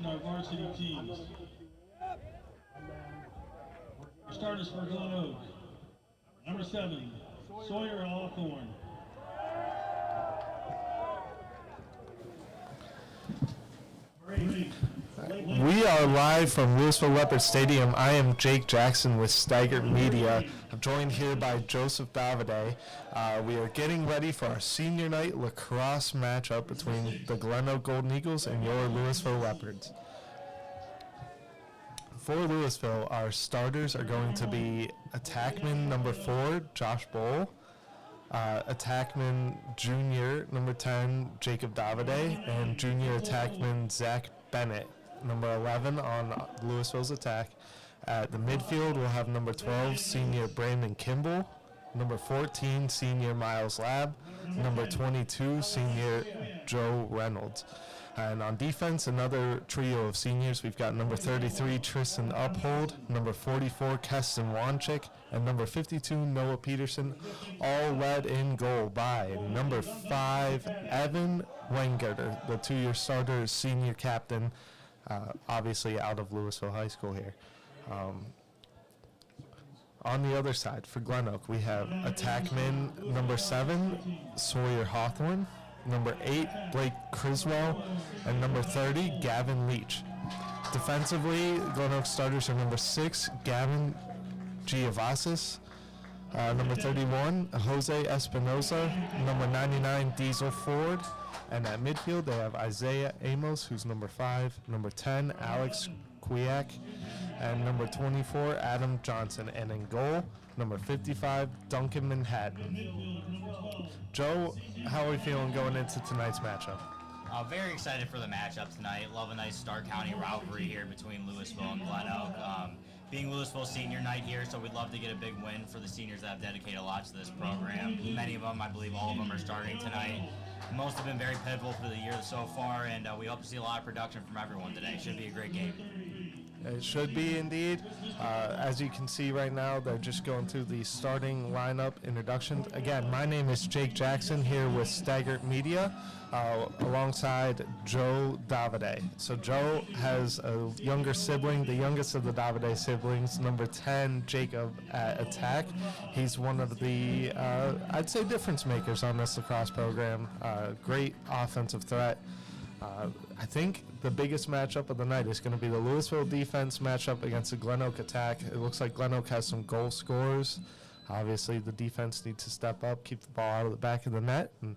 introducing our varsity teams. Our starters for Glenoak. Number 7, Sawyer Hawthorne. We are live from Louisville Leopards Stadium. I am Jake Jackson with Straggat Media. I'm joined here by Joseph Davide. We are getting ready for our senior night lacrosse matchup between the Glenoak Golden Eagles and your Louisville Leopards. For Louisville, our starters are going to be attackman number 4, Josh Bowl, attackman junior number 10, Jacob Davide, and junior attackman Zach Bennett, number 11 on Louisville's attack. At the midfield, we'll have number 12, senior Brandon Kimball, number 14, senior Miles Lab, number 22, senior Joe Reynolds. And on defense, another trio of seniors. We've got number 33, Tristan Uphold, number 44, Keston Wanchik, and number 52, Noah Peterson, all led in goal by number 5, Evan Wengerter, the 2-year starter, senior captain, obviously out of Louisville High School here. On the other side, for Glenoak, we have attackman number 7, Sawyer Hawthorne, number 8, Blake Criswell, and number 30, Gavin Leach. Defensively, Glenoak starters are number 6, Gavin Giovassis, number 31, Jose Espinosa, number 99, Diesel Ford, and at midfield they have Isaiah Amos, who's number 5, number 10, Alex Kwiak, and number 24, Adam Johnson, and in goal, number 55, Duncan Manhattan. Joe, how are we feeling going into tonight's matchup? Very excited for the matchup tonight. Love a nice Star County rivalry here between Louisville and Glenoak. Being Louisville's senior night here, so we'd love to get a big win for the seniors that have dedicated a lot to this program. Many of them, I believe all of them, are starting tonight. Most have been very pivotal for the year so far, and we hope to see a lot of production from everyone today. Should be a great game. It should be indeed. As you can see right now, they're just going through the starting lineup introductions. Again, my name is Jake Jackson here with Straggat Media, alongside Joe Davide. So Joe has a younger sibling, the youngest of the Davide siblings, number 10, Jacob at attack. He's one of the, I'd say, difference makers on this lacrosse program. Great offensive threat. I think the biggest matchup of the night is going to be the Louisville defense matchup against the Glenoak attack. It looks like Glenoak has some goal scorers. Obviously, the defense needs to step up, keep the ball out of the back of the net, and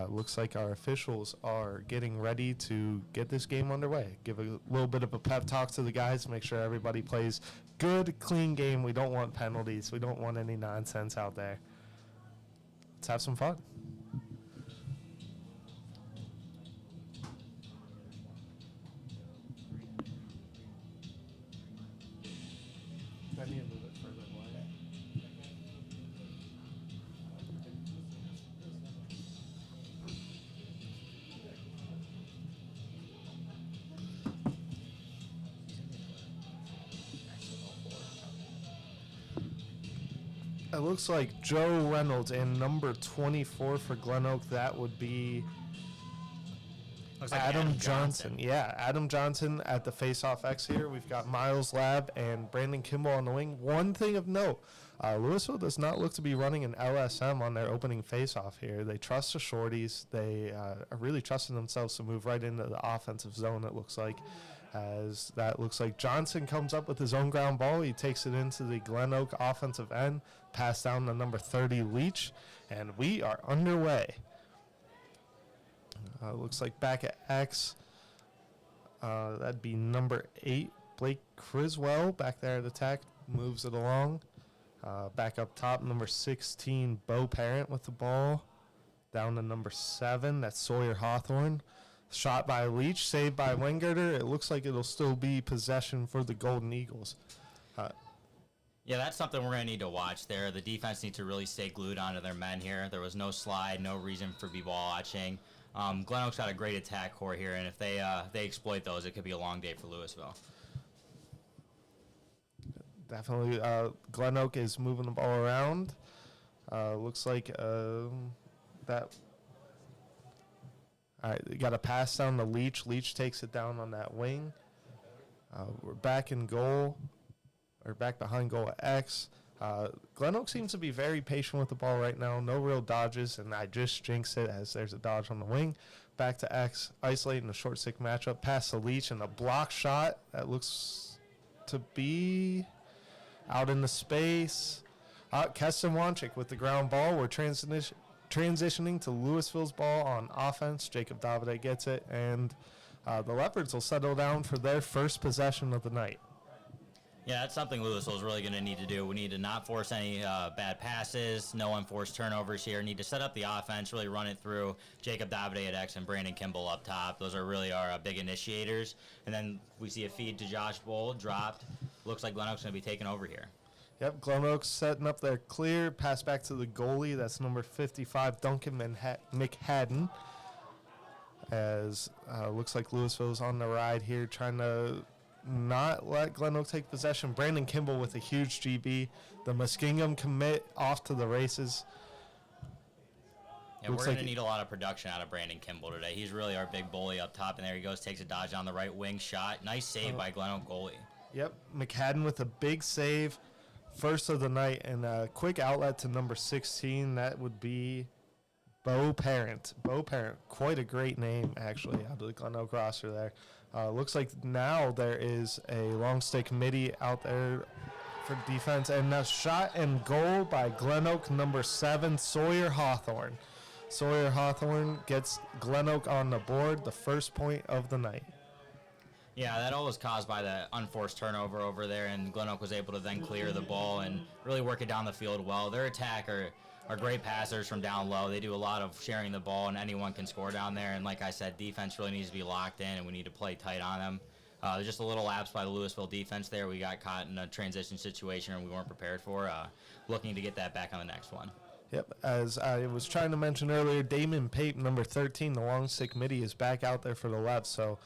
it looks like our officials are getting ready to get this game underway. Give a little bit of a pep talk to the guys, make sure everybody plays good, clean game. We don't want penalties. We don't want any nonsense out there. Let's have some fun. It looks like Joe Reynolds and number 24 for Glenoak. That would be Looks like Adam Johnson. Yeah, Adam Johnson at the face-off X here. We've got Miles Lab and Brandon Kimball on the wing. One thing of note, Louisville does not look to be running an LSM on their opening face-off here. They trust the shorties. They are really trusting themselves to move right into the offensive zone, it looks like. As that looks like Johnson comes up with his own ground ball. He takes it into the Glenoak offensive end, pass down to number 30, Leach, and we are underway. Looks like back at X, that'd be number 8, Blake Criswell, back there at attack, moves it along. Back up top, number 16, Bo Parent with the ball. Down to number 7, that's Sawyer Hawthorne. Shot by Leach, saved by Wengerter. It looks like it'll still be possession for the Golden Eagles. Yeah, that's something we're going to need to watch there. The defense needs to really stay glued onto their men here. There was no slide, no reason for b-ball watching. Glenoak's got a great attack core here, and if they exploit those, it could be a long day for Louisville. Definitely, Glenoak is moving the ball around. Looks like that All right, got a pass down to Leach. Leach takes it down on that wing. We're back in goal, or back behind goal at X. Glenoak seems to be very patient with the ball right now. No real dodges, and I just jinxed it as there's a dodge on the wing. Back to X, isolating a short stick matchup. Pass to Leach, and a block shot that looks to be out in the space. Keston Wanchik with the ground ball. We're transitioning to Louisville's ball on offense. Jacob Davide gets it, and the Leopards will settle down for their first possession of the night. Yeah, that's something Louisville's really going to need to do. We need to not force any bad passes, no unforced turnovers here. Need to set up the offense, really run it through Jacob Davide at X and Brandon Kimball up top. Those are really our big initiators. And then we see a feed to Josh Bowl, dropped. Looks like Glenoak's going to be taking over here. Yep, Glenoak's setting up their clear. Pass back to the goalie. That's number 55, Duncan McHadden. As looks like Louisville's on the ride here, trying to not let Glenoak take possession. Brandon Kimball with a huge GB. The Muskingum commit off to the races. Yeah, we're going to need a lot of production out of Brandon Kimball today. He's really our big bully up top, and there he goes, takes a dodge on the right wing shot. Nice save by Glenoak goalie. Yep, McHadden with a big save. First of the night, and a quick outlet to number 16. That would be Bo Parent. Bo Parent, quite a great name, actually, out of the Glenoak roster there. Looks like now there is a long stick midi out there for defense, and a shot and goal by Glenoak, number 7, Sawyer Hawthorne. Sawyer Hawthorne gets Glenoak on the board, the first point of the night. Yeah, that all was caused by the unforced turnover over there, and Glenoak was able to then clear the ball and really work it down the field well. Their attack are great passers from down low. They do a lot of sharing the ball, and anyone can score down there. And like I said, defense really needs to be locked in, and we need to play tight on them. There's just a little lapse by the Louisville defense there. We got caught in a transition situation and we weren't prepared for. Looking to get that back on the next one. Yep, as I was trying to mention earlier, Damon Pape, number 13, the long stick midi, is back out there for the left, so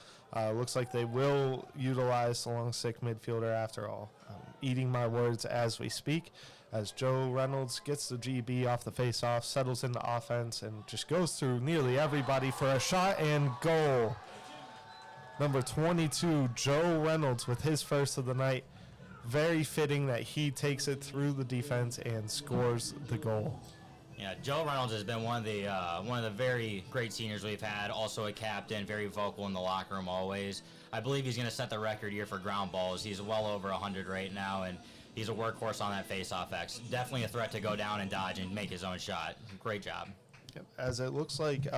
looks like they will utilize the long stick midfielder after all. Eating my words as we speak, as Joe Reynolds gets the GB off the face-off, settles into offense, and just goes through nearly everybody for a shot and goal. Number 22, Joe Reynolds with his first of the night. Very fitting that he takes it through the defense and scores the goal. Yeah, Joe Reynolds has been one of the very great seniors we've had. Also a captain, very vocal in the locker room always. I believe he's going to set the record here for ground balls. He's well over 100 right now, and he's a workhorse on that face-off X. Definitely a threat to go down and dodge and make his own shot. Great job. Yep. As it looks like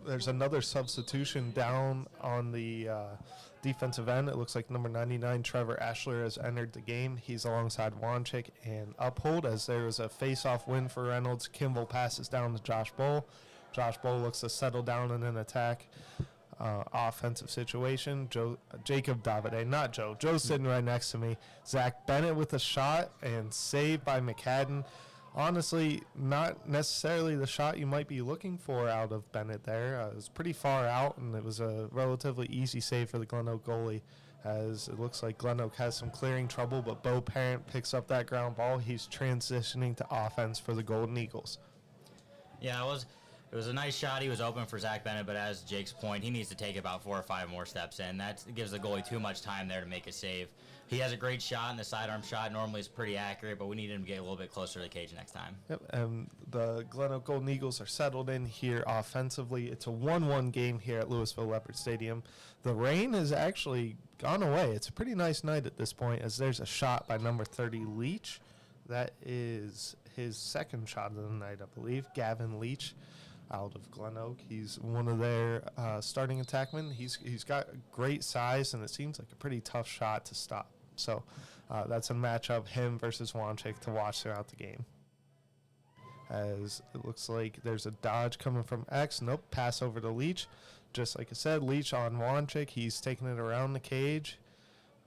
there's another substitution down on the defensive end. It looks like number 99, Trevor Ashler, has entered the game. He's alongside Wanchik and Uphold, as there was a face-off win for Reynolds. Kimball passes down to Josh Bowl. Josh Bowl looks to settle down in an attack. Offensive situation. Jacob Davide, not Joe. Joe's sitting right next to me. Zach Bennett with a shot and saved by McHadden. Honestly, not necessarily the shot you might be looking for out of Bennett there. It was pretty far out, and it was a relatively easy save for the Glenoak goalie, as it looks like Glenoak has some clearing trouble, but Bo Parent picks up that ground ball. He's transitioning to offense for the Golden Eagles. Yeah, it was a nice shot. He was open for Zach Bennett, but as Jake's point, he needs to take about 4 or 5 more steps in. That gives the goalie too much time there to make a save. He has a great shot, and the sidearm shot normally is pretty accurate, but we need him to get a little bit closer to the cage next time. Yep, and the Glenoak Golden Eagles are settled in here offensively. It's a 1-1 game here at Louisville Leopard Stadium. The rain has actually gone away. It's a pretty nice night at this point, as there's a shot by number 30, Leach. That is his second shot of the night, I believe. Gavin Leach out of Glenoak. He's one of their starting attackmen. He's got great size, and it seems like a pretty tough shot to stop. So that's a matchup, him versus Wanchik, to watch throughout the game. As it looks like there's a dodge coming from X. Nope, pass over to Leach. Just like I said, Leach on Wanchik. He's taking it around the cage.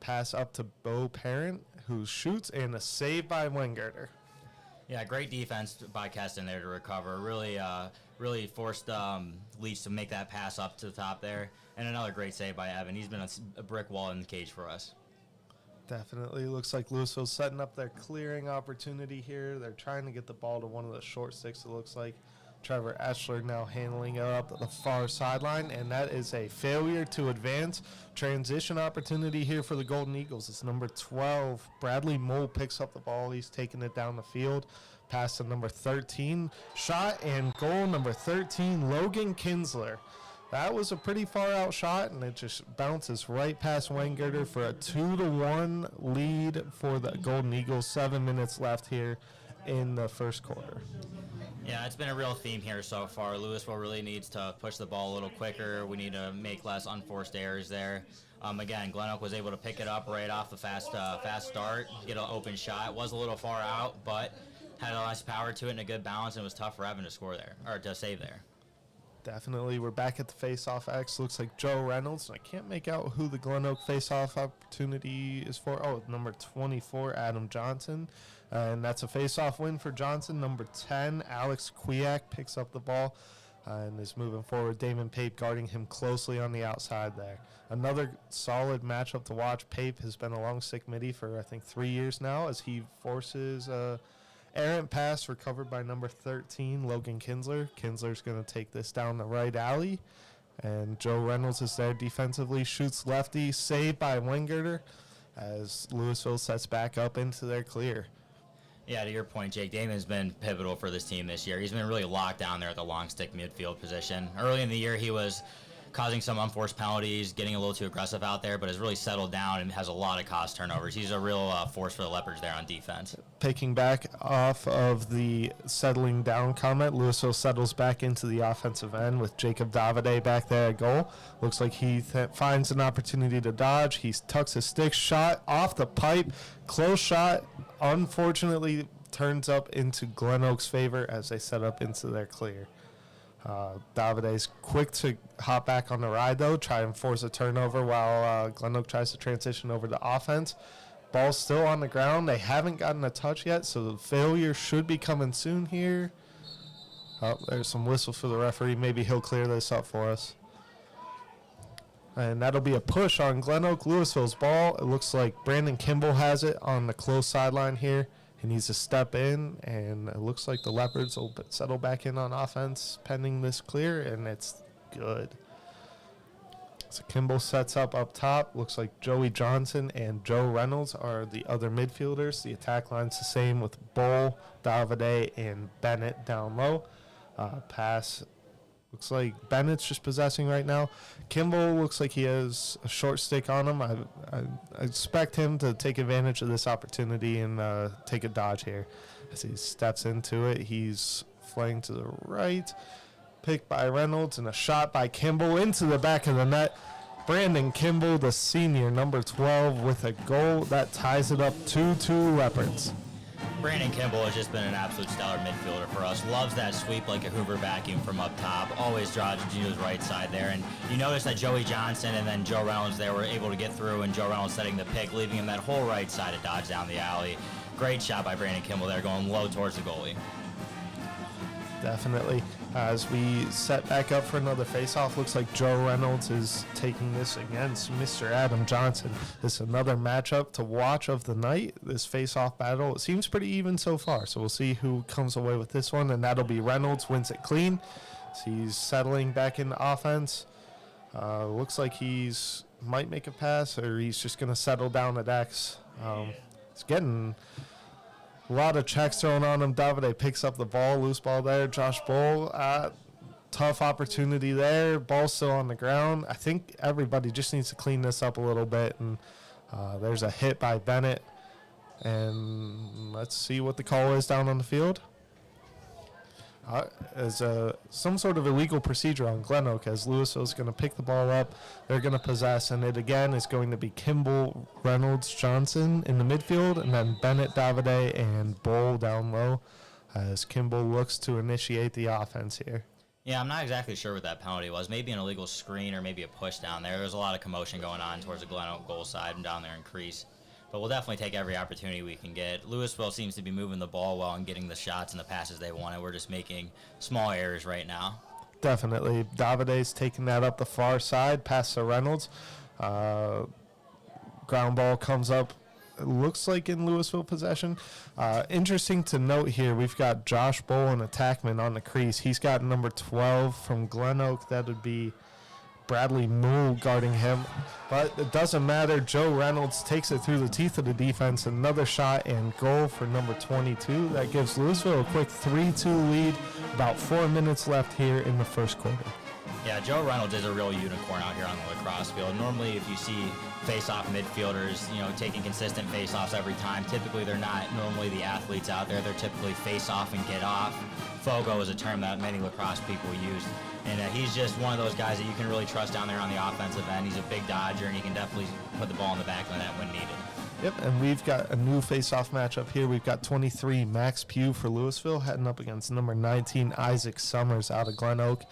Pass up to Bo Parent, who shoots, and a save by Wengirter. Yeah, great defense by Keston there to recover. Really forced Leach to make that pass up to the top there. And another great save by Evan. He's been a brick wall in the cage for us. Definitely looks like Louisville's setting up their clearing opportunity here. They're trying to get the ball to one of the short sticks, it looks like. Trevor Eschler now handling it up the far sideline, and that is a failure to advance. Transition opportunity here for the Golden Eagles. It's number 12. Bradley Mole picks up the ball. He's taking it down the field. Pass to number 13. Shot and goal, number 13, Logan Kinsler. That was a pretty far out shot, and it just bounces right past Weingirter for a 2-1 lead for the Golden Eagles. 7 minutes left here in the first quarter. Yeah, it's been a real theme here so far. Louisville really needs to push the ball a little quicker. We need to make less unforced errors there. Again, Glenoak was able to pick it up right off the fast start, get an open shot. It was a little far out, but had a nice power to it and a good balance, and it was tough for Evan to score there, or to save there. Definitely. We're back at the face-off X. Looks like Joe Reynolds. I can't make out who the Glenoak face-off opportunity is for. Oh, number 24, Adam Johnson. And that's a face-off win for Johnson. Number 10, Alex Kwiak picks up the ball and is moving forward. Damon Pape guarding him closely on the outside there. Another solid matchup to watch. Pape has been along Sick Midi for, I think, 3 years now as he forces a errant pass recovered by number 13, Logan Kinsler. Kinsler's going to take this down the right alley. And Joe Reynolds is there defensively, shoots lefty, saved by Weingirter as Louisville sets back up into their clear. Yeah, to your point, Jake, Damon's been pivotal for this team this year. He's been really locked down there at the long stick midfield position. Early in the year, he was causing some unforced penalties, getting a little too aggressive out there, but has really settled down and has a lot of cost turnovers. He's a real force for the Leopards there on defense. Picking back off of the settling down comment, Louisville settles back into the offensive end with Jacob Davide back there at goal. Looks like he finds an opportunity to dodge. He tucks his stick, shot off the pipe, close shot. Unfortunately, turns up into Glenoak's favor as they set up into their clear. Davide's quick to hop back on the ride, though, try and force a turnover while Glenoak tries to transition over to offense. Ball's still on the ground. They haven't gotten a touch yet, so the failure should be coming soon here. Oh, there's some whistle for the referee. Maybe he'll clear this up for us. And that'll be a push on Glenoak. Louisville's ball. It looks like Brandon Kimball has it on the close sideline here. He needs to step in, and it looks like the Leopards will settle back in on offense pending this clear, and it's good. So Kimball sets up top. Looks like Joey Johnson and Joe Reynolds are the other midfielders. The attack line's the same with Bull, Davide, and Bennett down low. Pass. Looks like Bennett's just possessing right now. Kimball looks like he has a short stick on him. I expect him to take advantage of this opportunity and take a dodge here. As he steps into it, he's flying to the right. Picked by Reynolds and a shot by Kimball into the back of the net. Brandon Kimball, the senior, number 12, with a goal that ties it up 2-2 Leopards. Brandon Kimball has just been an absolute stellar midfielder for us. Loves that sweep like a Hoover vacuum from up top. Always draws to his right side there. And you notice that Joey Johnson and then Joe Reynolds there were able to get through, and Joe Reynolds setting the pick, leaving him that whole right side to dodge down the alley. Great shot by Brandon Kimball there, going low towards the goalie. Definitely. As we set back up for another face-off, looks like Joe Reynolds is taking this against Mr. Adam Johnson. This is another matchup to watch of the night, this face-off battle. It seems pretty even so far, so we'll see who comes away with this one, and that'll be Reynolds, wins it clean. So he's settling back into offense. Looks like he's might make a pass, or he's just going to settle down at X. It's getting a lot of checks thrown on him. Davide picks up the ball, loose ball there. Josh Bull, tough opportunity there. Ball still on the ground. I think everybody just needs to clean this up a little bit. And there's a hit by Bennett. And let's see what the call is down on the field. As some sort of illegal procedure on Glenoak, as Louisville's going to pick the ball up. They're going to possess, and it again is going to be Kimball, Reynolds, Johnson in the midfield, and then Bennett, Davide, and Bull down low as Kimball looks to initiate the offense here. Yeah, I'm not exactly sure what that penalty was. Maybe an illegal screen or maybe a push down there. There's a lot of commotion going on towards the Glenoak goal side and down there in crease. But we'll definitely take every opportunity we can get. Louisville seems to be moving the ball well and getting the shots and the passes they wanted. We're just making small errors right now. Definitely. Davide's taking that up the far side, past to Reynolds. Ground ball comes up it looks like in Louisville possession. Interesting to note here, we've got Josh Bowl, an attackman, on the crease. He's got number 12 from Glenoak. That would be Bradley Moole guarding him. But it doesn't matter. Joe Reynolds takes it through the teeth of the defense. Another shot and goal for number 22. That gives Louisville a quick 3-2 lead. About 4 minutes left here in the first quarter. Yeah, Joe Reynolds is a real unicorn out here on the lacrosse field. Normally, if you see face-off midfielders, taking consistent face-offs every time, typically they're not normally the athletes out there. They're typically face-off and get off. Fogo is a term that many lacrosse people use. And he's just one of those guys that you can really trust down there on the offensive end. He's a big dodger, and he can definitely put the ball in the back of the net when needed. Yep, and we've got a new face-off matchup here. We've got 23 Max Pugh for Louisville heading up against number 19 Isaac Summers out of Glenoak.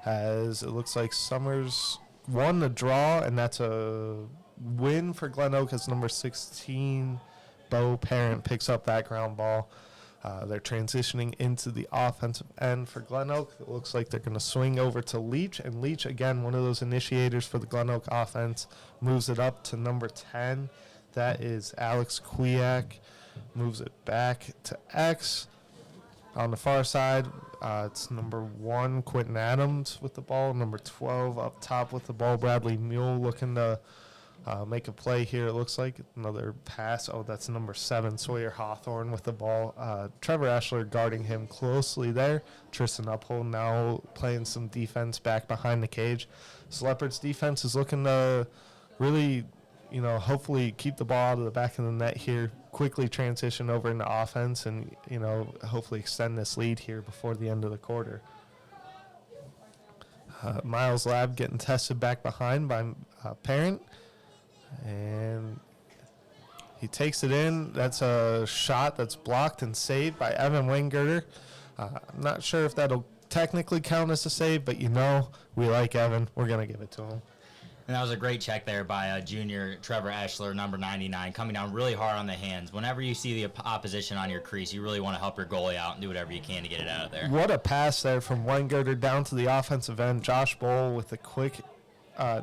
As it looks like Summers won the draw, and that's a win for Glenoak as number 16 Bo Parent picks up that ground ball. They're transitioning into the offensive end for Glenoak. It looks like they're going to swing over to Leach, and Leach, again, one of those initiators for the Glenoak offense, moves it up to number 10. That is Alex Kwiak. Moves it back to X. On the far side, it's number 1, Quentin Adams with the ball. Number 12 up top with the ball, Bradley Mule looking to make a play here. It looks like another pass. Oh, that's number 7, Sawyer Hawthorne with the ball. Trevor Ashler guarding him closely there. Tristan Uphold now playing some defense back behind the cage. So Leopards defense is looking to really, hopefully keep the ball out of the back of the net here, quickly transition over into offense, and, hopefully extend this lead here before the end of the quarter. Miles Lab getting tested back behind by Parent. And he takes it in. That's a shot that's blocked and saved by Evan Weingerter. I'm not sure if that'll technically count as a save, but we like Evan. We're going to give it to him. And that was a great check there by junior Trevor Ashler, number 99, coming down really hard on the hands. Whenever you see the opposition on your crease, you really want to help your goalie out and do whatever you can to get it out of there. What a pass there from Weingerter down to the offensive end. Josh Bowl with a quick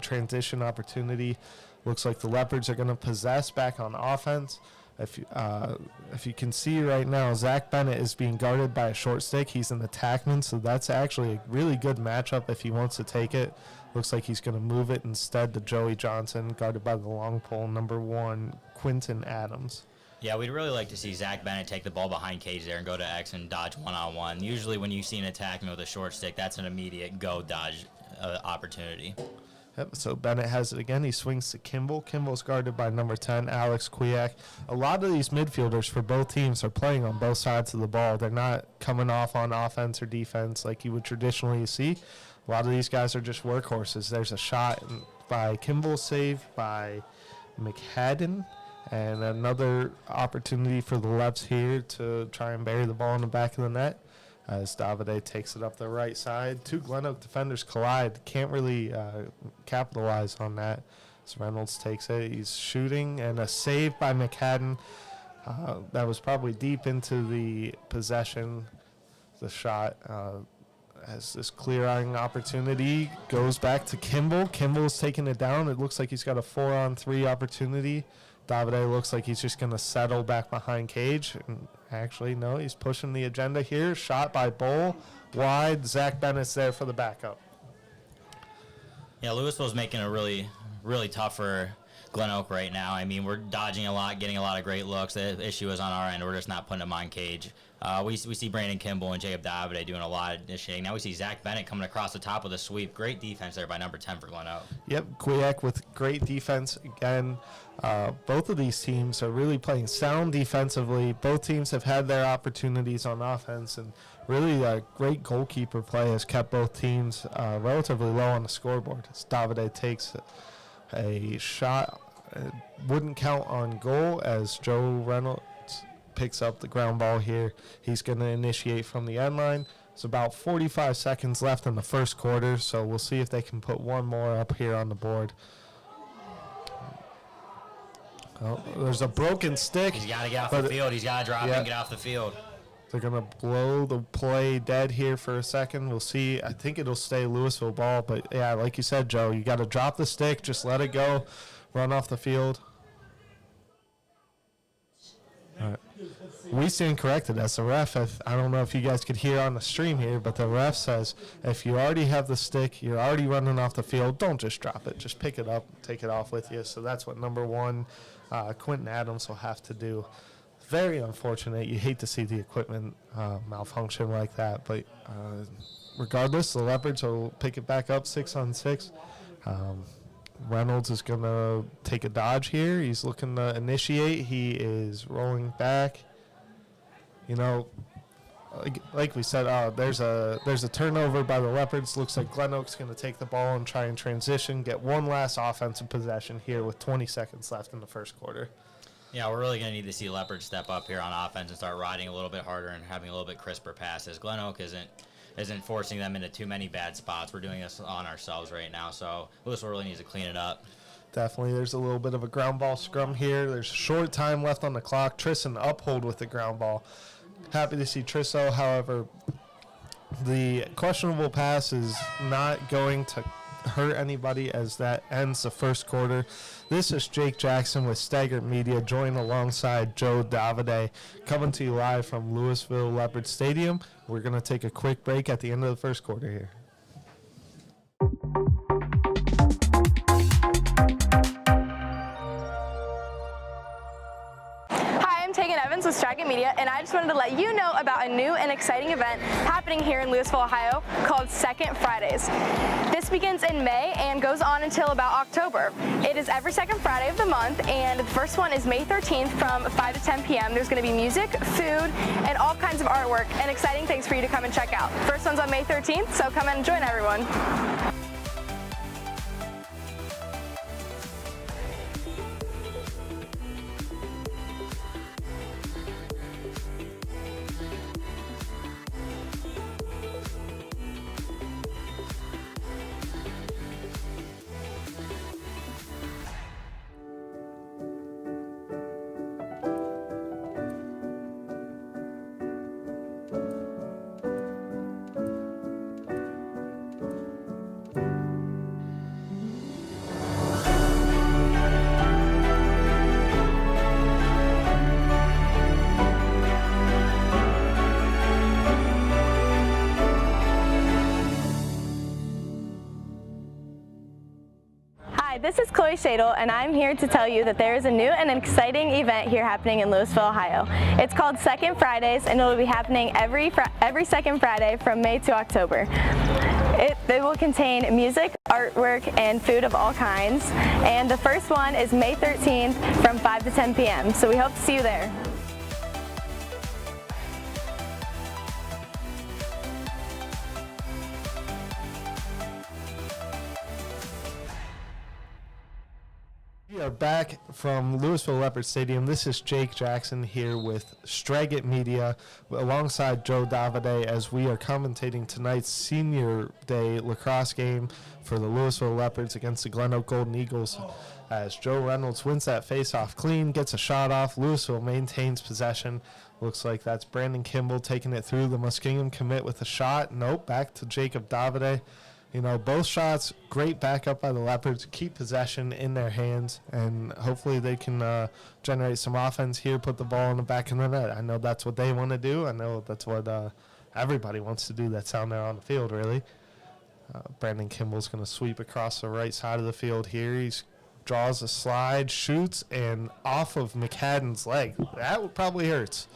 transition opportunity. Looks like the Leopards are going to possess back on offense. If you can see right now, Zach Bennett is being guarded by a short stick. He's an attackman, so that's actually a really good matchup if he wants to take it. Looks like he's going to move it instead to Joey Johnson, guarded by the long pole, number 1, Quentin Adams. Yeah, we'd really like to see Zach Bennett take the ball behind cage there and go to X and dodge one-on-one. Usually when you see an attackman with a short stick, that's an immediate go dodge opportunity. Yep, so Bennett has it again. He swings to Kimball. Kimball's guarded by number 10, Alex Kwiak. A lot of these midfielders for both teams are playing on both sides of the ball. They're not coming off on offense or defense like you would traditionally see. A lot of these guys are just workhorses. There's a shot by Kimball, saved by McHadden, and another opportunity for the Leps here to try and bury the ball in the back of the net. As Davide takes it up the right side. 2 Glenoak defenders collide. Can't really capitalize on that. So Reynolds takes it. He's shooting, and a save by McHadden. That was probably deep into the possession. The shot has this clear-eyeing opportunity. Goes back to Kimball. Kimball's taking it down. It looks like he's got a 4-on-3 opportunity. Davide looks like he's just going to settle back behind cage. And actually, no, he's pushing the agenda here. Shot by Bowl. Wide. Zach Bennett's there for the backup. Yeah, Louisville's making a really, really tough for Glenoak right now. I mean, we're dodging a lot, getting a lot of great looks. The issue is on our end. We're just not putting them on cage. We see Brandon Kimball and Jacob Davide doing a lot of initiating. Now we see Zach Bennett coming across the top with a sweep. Great defense there by number 10 for Glenoak. Yep, Kwiak with great defense again. Both of these teams are really playing sound defensively. Both teams have had their opportunities on offense, and really great goalkeeper play has kept both teams relatively low on the scoreboard. As Davide takes a shot, wouldn't count on goal as Joe Reynolds picks up the ground ball here. He's going to initiate from the end line. It's about 45 seconds left in the first quarter, so we'll see if they can put one more up here on the board. Oh, there's a broken stick. He's got to get off the field. He's got to drop and get off the field. They're going to blow the play dead here for a second. We'll see. I think it'll stay Louisville ball, but, yeah, like you said, Joe, you got to drop the stick, just let it go, run off the field. We stand corrected as the ref. I don't know if you guys could hear on the stream here, but the ref says if you already have the stick, you're already running off the field, don't just drop it. Just pick it up, take it off with you. So that's what number 1, Quentin Adams, will have to do. Very unfortunate. You hate to see the equipment malfunction like that, but regardless, the Leopards will pick it back up 6-on-6. Reynolds is going to take a dodge here. He's looking to initiate. He is rolling back. You know, like we said, there's a turnover by the Leopards. Looks like Glenoak's going to take the ball and try and transition, get one last offensive possession here with 20 seconds left in the first quarter. Yeah, we're really going to need to see Leopards step up here on offense and start riding a little bit harder and having a little bit crisper passes. Glenoak isn't forcing them into too many bad spots. We're doing this on ourselves right now, so Louisville really needs to clean it up. Definitely. There's a little bit of a ground ball scrum here. There's short time left on the clock. Tristan uphold with the ground ball. Happy to see Trisso. However, the questionable pass is not going to hurt anybody as that ends the first quarter. This is Jake Jackson with Straggat Media, joined alongside Joe Davide, coming to you live from Louisville Leopard Stadium. We're going to take a quick break at the end of the first quarter here. With Straggat Media, and I just wanted to let you know about a new and exciting event happening here in Louisville, Ohio, called Second Fridays. This begins in May and goes on until about October. It is every second Friday of the month, and the first one is May 13th from 5 to 10 p.m. There's going to be music, food, and all kinds of artwork and exciting things for you to come and check out. First one's on May 13th, so come and join everyone. This is Chloe Shadle, and I'm here to tell you that there is a new and exciting event here happening in Louisville, Ohio. It's called Second Fridays, and it will be happening every second Friday from May to October. It will contain music, artwork, and food of all kinds, and the first one is May 13th from 5 to 10 p.m., so we hope to see you there. We are back from Louisville Leopard Stadium. This is Jake Jackson here with Straggat Media alongside Joe Davide as we are commentating tonight's Senior Day lacrosse game for the Louisville Leopards against the Glenoak Golden Eagles. As Joe Reynolds wins that face-off clean, gets a shot off, Louisville maintains possession. Looks like that's Brandon Kimball taking it through. The Muskingum commit with a shot. Nope, back to Jacob Davide. You know, both shots, great backup by the Leopards, keep possession in their hands, and hopefully they can generate some offense here, put the ball in the back of the net. I know that's what they want to do. I know that's what everybody wants to do that's down there on the field, really. Brandon Kimball's going to sweep across the right side of the field here. He draws a slide, shoots, and off of McHadden's leg. That probably hurts.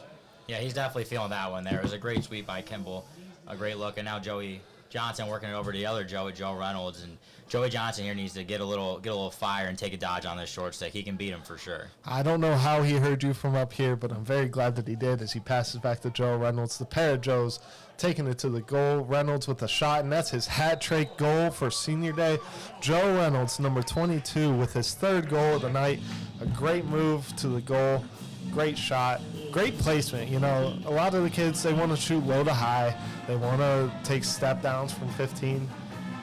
Yeah, he's definitely feeling that one there. It was a great sweep by Kimball, a great look, and now Joey Johnson working it over to the other Joe Reynolds, and Joey Johnson here needs to get a little fire and take a dodge on this short stick. He can beat him for sure. I don't know how he heard you from up here, but I'm very glad that he did as he passes back to Joe Reynolds. The pair of Joes taking it to the goal. Reynolds with a shot, and that's his hat trick goal for Senior Day. Joe Reynolds, number 22, with his third goal of the night. A great move to the goal. Great shot, great placement. You know, a lot of the kids, they want to shoot low to high. They want to take step downs from 15.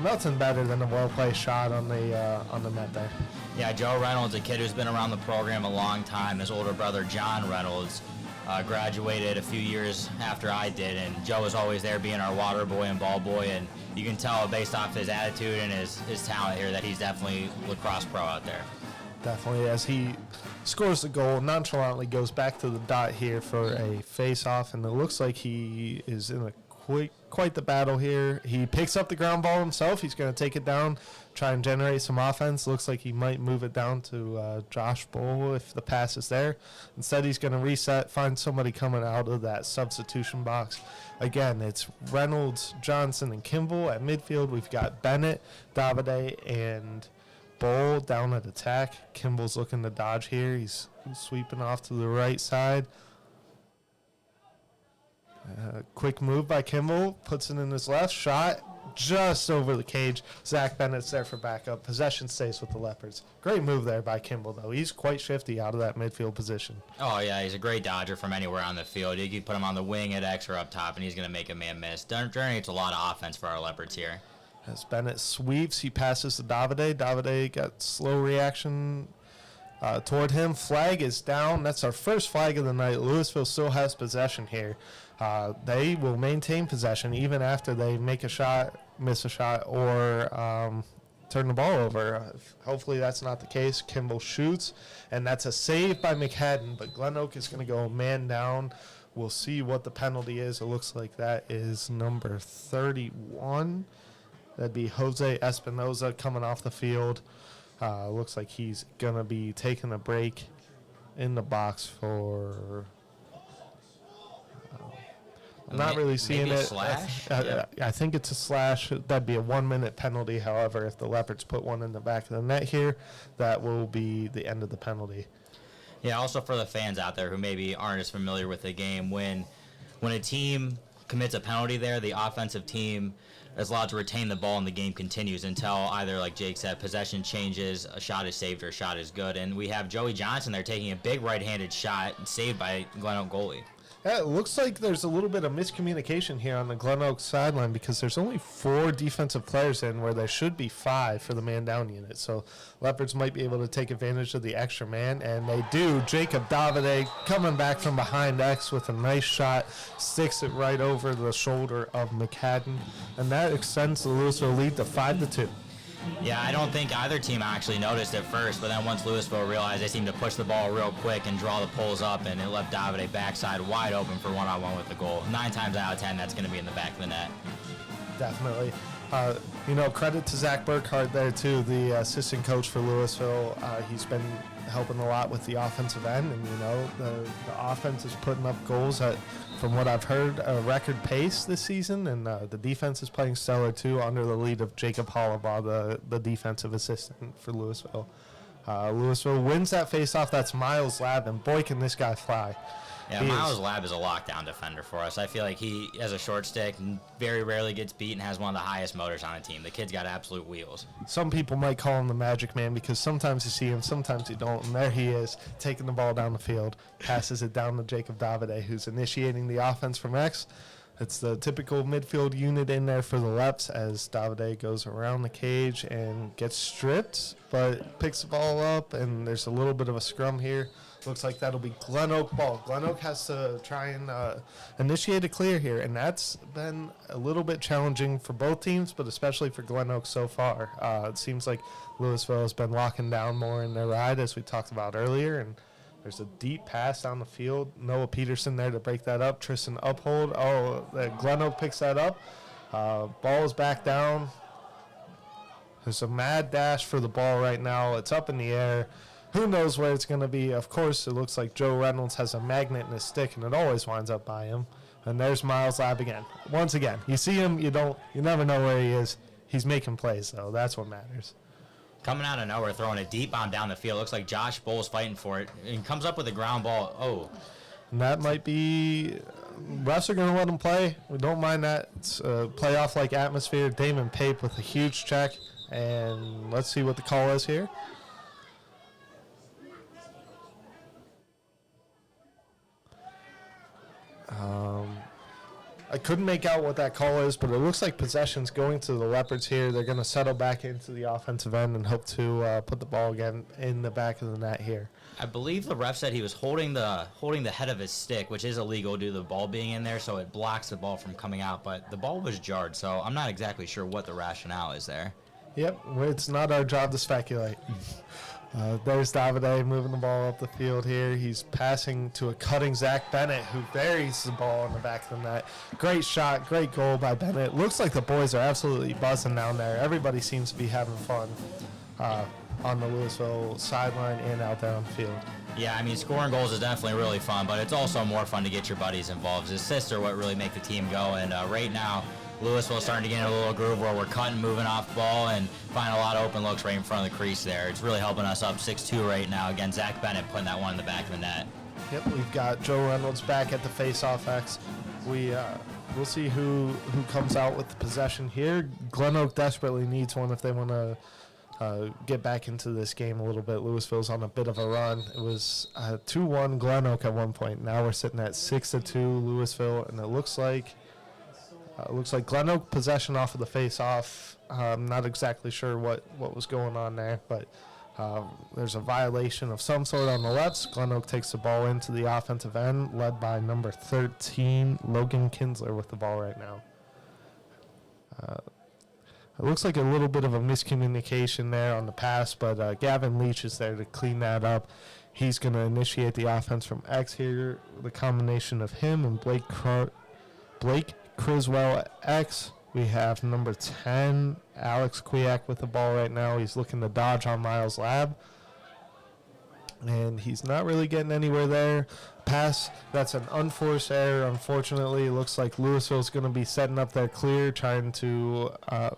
Nothing better than a well-placed shot on the net there. Yeah, Joe Reynolds, a kid who's been around the program a long time. His older brother, John Reynolds, graduated a few years after I did, and Joe was always there being our water boy and ball boy, and you can tell based off his attitude and his talent here that he's definitely lacrosse pro out there. Definitely, as he scores the goal, nonchalantly goes back to the dot here for a face-off, and it looks like he is in a quite the battle here. He picks up the ground ball himself. He's going to take it down, try and generate some offense. Looks like he might move it down to Josh Bull if the pass is there. Instead, he's going to reset, find somebody coming out of that substitution box. Again, it's Reynolds, Johnson, and Kimball at midfield. We've got Bennett, Davide, and Bull down at attack. Kimball's looking to dodge here. He's sweeping off to the right side. Quick move by Kimball, puts it in his left, shot just over the cage. Zach Bennett's there for backup. Possession stays with the Leopards. Great move there by Kimball, though. He's quite shifty out of that midfield position. Oh, yeah, he's a great dodger from anywhere on the field. You can put him on the wing at X or up top, and he's going to make a man miss. Generates a lot of offense for our Leopards here. As Bennett sweeps, he passes to Davide. Davide got slow reaction toward him. Flag is down. That's our first flag of the night. Louisville still has possession here. They will maintain possession even after they make a shot, miss a shot, or turn the ball over. Hopefully that's not the case. Kimball shoots, and that's a save by McHadden, but Glenoak is going to go man down. We'll see what the penalty is. It looks like that is number 31. That'd be Jose Espinoza coming off the field. Looks like he's going to be taking a break in the box for... I'm not really seeing it. Slash? I think it's a slash. That'd be a 1-minute penalty. However, if the Leopards put one in the back of the net here, that will be the end of the penalty. Yeah, also for the fans out there who maybe aren't as familiar with the game, when a team commits a penalty there, the offensive team is allowed to retain the ball and the game continues until either, like Jake said, possession changes, a shot is saved or a shot is good. And we have Joey Johnson there taking a big right-handed shot saved by Glenoak goalie. Yeah, it looks like there's a little bit of miscommunication here on the Glenoak sideline because there's only 4 defensive players in where there should be 5 for the man-down unit. So Leopards might be able to take advantage of the extra man, and they do. Jacob Davide coming back from behind X with a nice shot, sticks it right over the shoulder of McHadden, and that extends the Louisville lead to 5-2. Yeah, I don't think either team actually noticed at first, but then once Louisville realized, they seemed to push the ball real quick and draw the poles up, and it left Davide backside wide open for one-on-one with the goal. 9 times out of 10, that's going to be in the back of the net. Definitely. Credit to Zach Burkhart there, too, the assistant coach for Louisville. He's been helping a lot with the offensive end, and, the offense is putting up goals at, from what I've heard, a record pace this season, and the defense is playing stellar, too, under the lead of Jacob Hollabaugh, the defensive assistant for Louisville. Louisville wins that faceoff. That's Miles Lab, and boy, can this guy fly. Yeah, Miles Lab is a lockdown defender for us. I feel like he has a short stick and very rarely gets beat and has one of the highest motors on the team. The kid's got absolute wheels. Some people might call him the Magic Man because sometimes you see him, sometimes you don't. And there he is, taking the ball down the field, passes it down to Jacob Davide, who's initiating the offense from X. It's the typical midfield unit in there for the Leps as Davide goes around the cage and gets stripped, but picks the ball up, and there's a little bit of a scrum here. Looks like that'll be Glenoak ball. Glenoak has to try and initiate a clear here, and that's been a little bit challenging for both teams, but especially for Glenoak so far. It seems like Louisville has been locking down more in their ride, as we talked about earlier, and there's a deep pass down the field. Noah Peterson there to break that up. Tristan Uphold. Glenoak picks that up. Ball is back down. There's a mad dash for the ball right now. It's up in the air. Who knows where it's going to be? Of course, it looks like Joe Reynolds has a magnet in his stick, and it always winds up by him. And there's Miles Lab again. Once again, you see him, you never know where he is. He's making plays, though. That's what matters. Coming out of nowhere, throwing a deep bomb down the field. Looks like Josh Bull's fighting for it. And comes up with a ground ball. Oh. And that might be... refs are going to let him play. We don't mind that. It's a playoff-like atmosphere. Damon Pape with a huge check. And let's see what the call is here. I couldn't make out what that call is, but it looks like possession's going to the Leopards here. They're going to settle back into the offensive end and hope to put the ball again in the back of the net here. I believe the ref said he was holding the head of his stick, which is illegal due to the ball being in there, so it blocks the ball from coming out. But the ball was jarred, so I'm not exactly sure what the rationale is there. Yep, it's not our job to speculate. There's Davide moving the ball up the field here. He's passing to a cutting Zach Bennett, who buries the ball in the back of the net. Great shot, great goal by Bennett. Looks like the boys are absolutely buzzing down there. Everybody seems to be having fun on the Louisville sideline and out there on the field. Yeah, I mean, scoring goals is definitely really fun, but it's also more fun to get your buddies involved. Assists are what really make the team go, and right now, Louisville's starting to get in a little groove where we're cutting, moving off the ball, and finding a lot of open looks right in front of the crease there. It's really helping us up 6-2 right now. Again, Zach Bennett putting that one in the back of the net. Yep, we've got Joe Reynolds back at the face-off X. We'll see who comes out with the possession here. Glenoak desperately needs one if they want to get back into this game a little bit. Louisville's on a bit of a run. It was 2-1 Glenoak at one point. Now we're sitting at 6-2 Louisville, and it looks like Glenoak possession off of the face-off. I'm not exactly sure what was going on there, but there's a violation of some sort on the left. Glenoak takes the ball into the offensive end, led by number 13, Logan Kinsler, with the ball right now. It looks like a little bit of a miscommunication there on the pass, but Gavin Leach is there to clean that up. He's going to initiate the offense from X here. The combination of him and Blake Criswell at X. We have number 10, Alex Kwiak, with the ball right now. He's looking to dodge on Miles Lab, and he's not really getting anywhere there. Pass, that's an unforced error, unfortunately. It looks like Louisville's going to be setting up their clear, trying to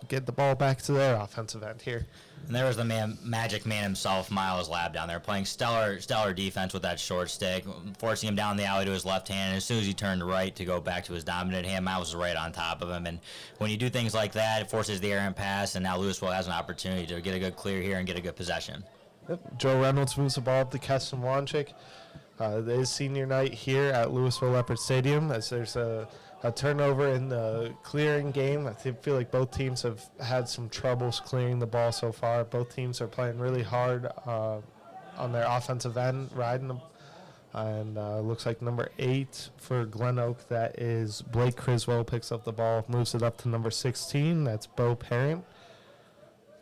get the ball back to their offensive end here. And there was the magic man himself, Miles Lab, down there, playing stellar defense with that short stick, forcing him down the alley to his left hand. And as soon as he turned right to go back to his dominant hand, Miles was right on top of him. And when you do things like that, it forces the errant pass, and now Louisville has an opportunity to get a good clear here and get a good possession. Yep. Joe Reynolds moves the ball up to Keston Wanchik. It is senior night here at Louisville Leopards Stadium, as there's a turnover in the clearing game. I feel like both teams have had some troubles clearing the ball so far. Both teams are playing really hard on their offensive end, riding them. And looks like number 8 for Glenoak, that is Blake Criswell, picks up the ball, moves it up to number 16. That's Bo Parent.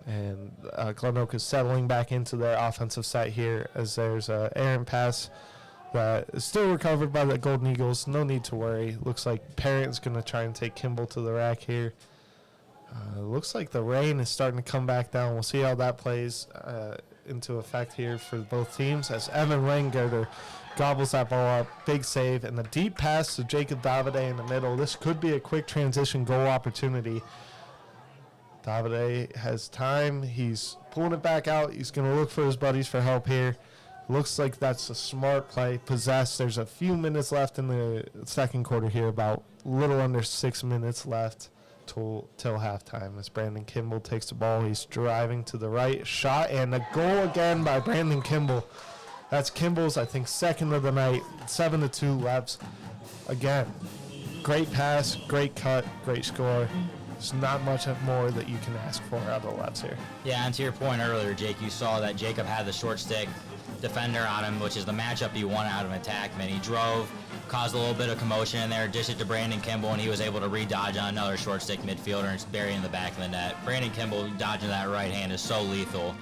And Glenoak is settling back into their offensive set here, as there's an errant pass that is still recovered by the Golden Eagles. No need to worry. Looks like Parent's going to try and take Kimball to the rack here. Looks like the rain is starting to come back down. We'll see how that plays into effect here for both teams, as Evan Langgerter gobbles that ball up. Big save, and the deep pass to Jacob Davide in the middle. This could be a quick transition goal opportunity. Davide has time. He's pulling it back out. He's going to look for his buddies for help here. Looks like that's a smart play. Possessed. There's a few minutes left in the second quarter here, about a little under 6 minutes left till halftime, as Brandon Kimball takes the ball. He's driving to the right. Shot, and a goal again by Brandon Kimball. That's Kimball's, I think, second of the night. 7-2 Leps. Again, great pass, great cut, great score. There's not much more that you can ask for out of the Leps here. Yeah, and to your point earlier, Jake, you saw that Jacob had the short stick defender on him, which is the matchup he won out of an attackman. He drove, caused a little bit of commotion in there, dished it to Brandon Kimball, and he was able to re-dodge on another short stick midfielder and bury in the back of the net. Brandon Kimball dodging that right hand is so lethal.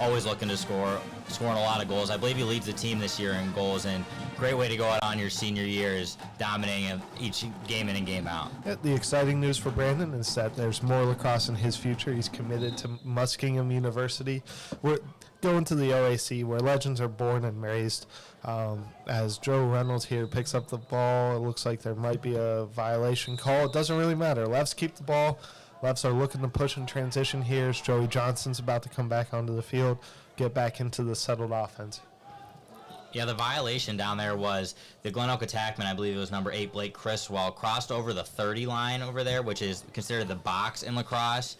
Always looking to scoring a lot of goals. I believe he leads the team this year in goals, and great way to go out on your senior year is dominating each game in and game out. Yeah, the exciting news for Brandon is that there's more lacrosse in his future. He's committed to Muskingum University. We're going to the OAC, where legends are born and raised. As Joe Reynolds here picks up the ball, it looks like there might be a violation call. It doesn't really matter. Lefts keep the ball. Lefts are looking to push in transition here, as Joey Johnson's about to come back onto the field, get back into the settled offense. Yeah, the violation down there was the Glenoak attackman, I believe it was number 8, Blake Criswell, crossed over the 30 line over there, which is considered the box in lacrosse.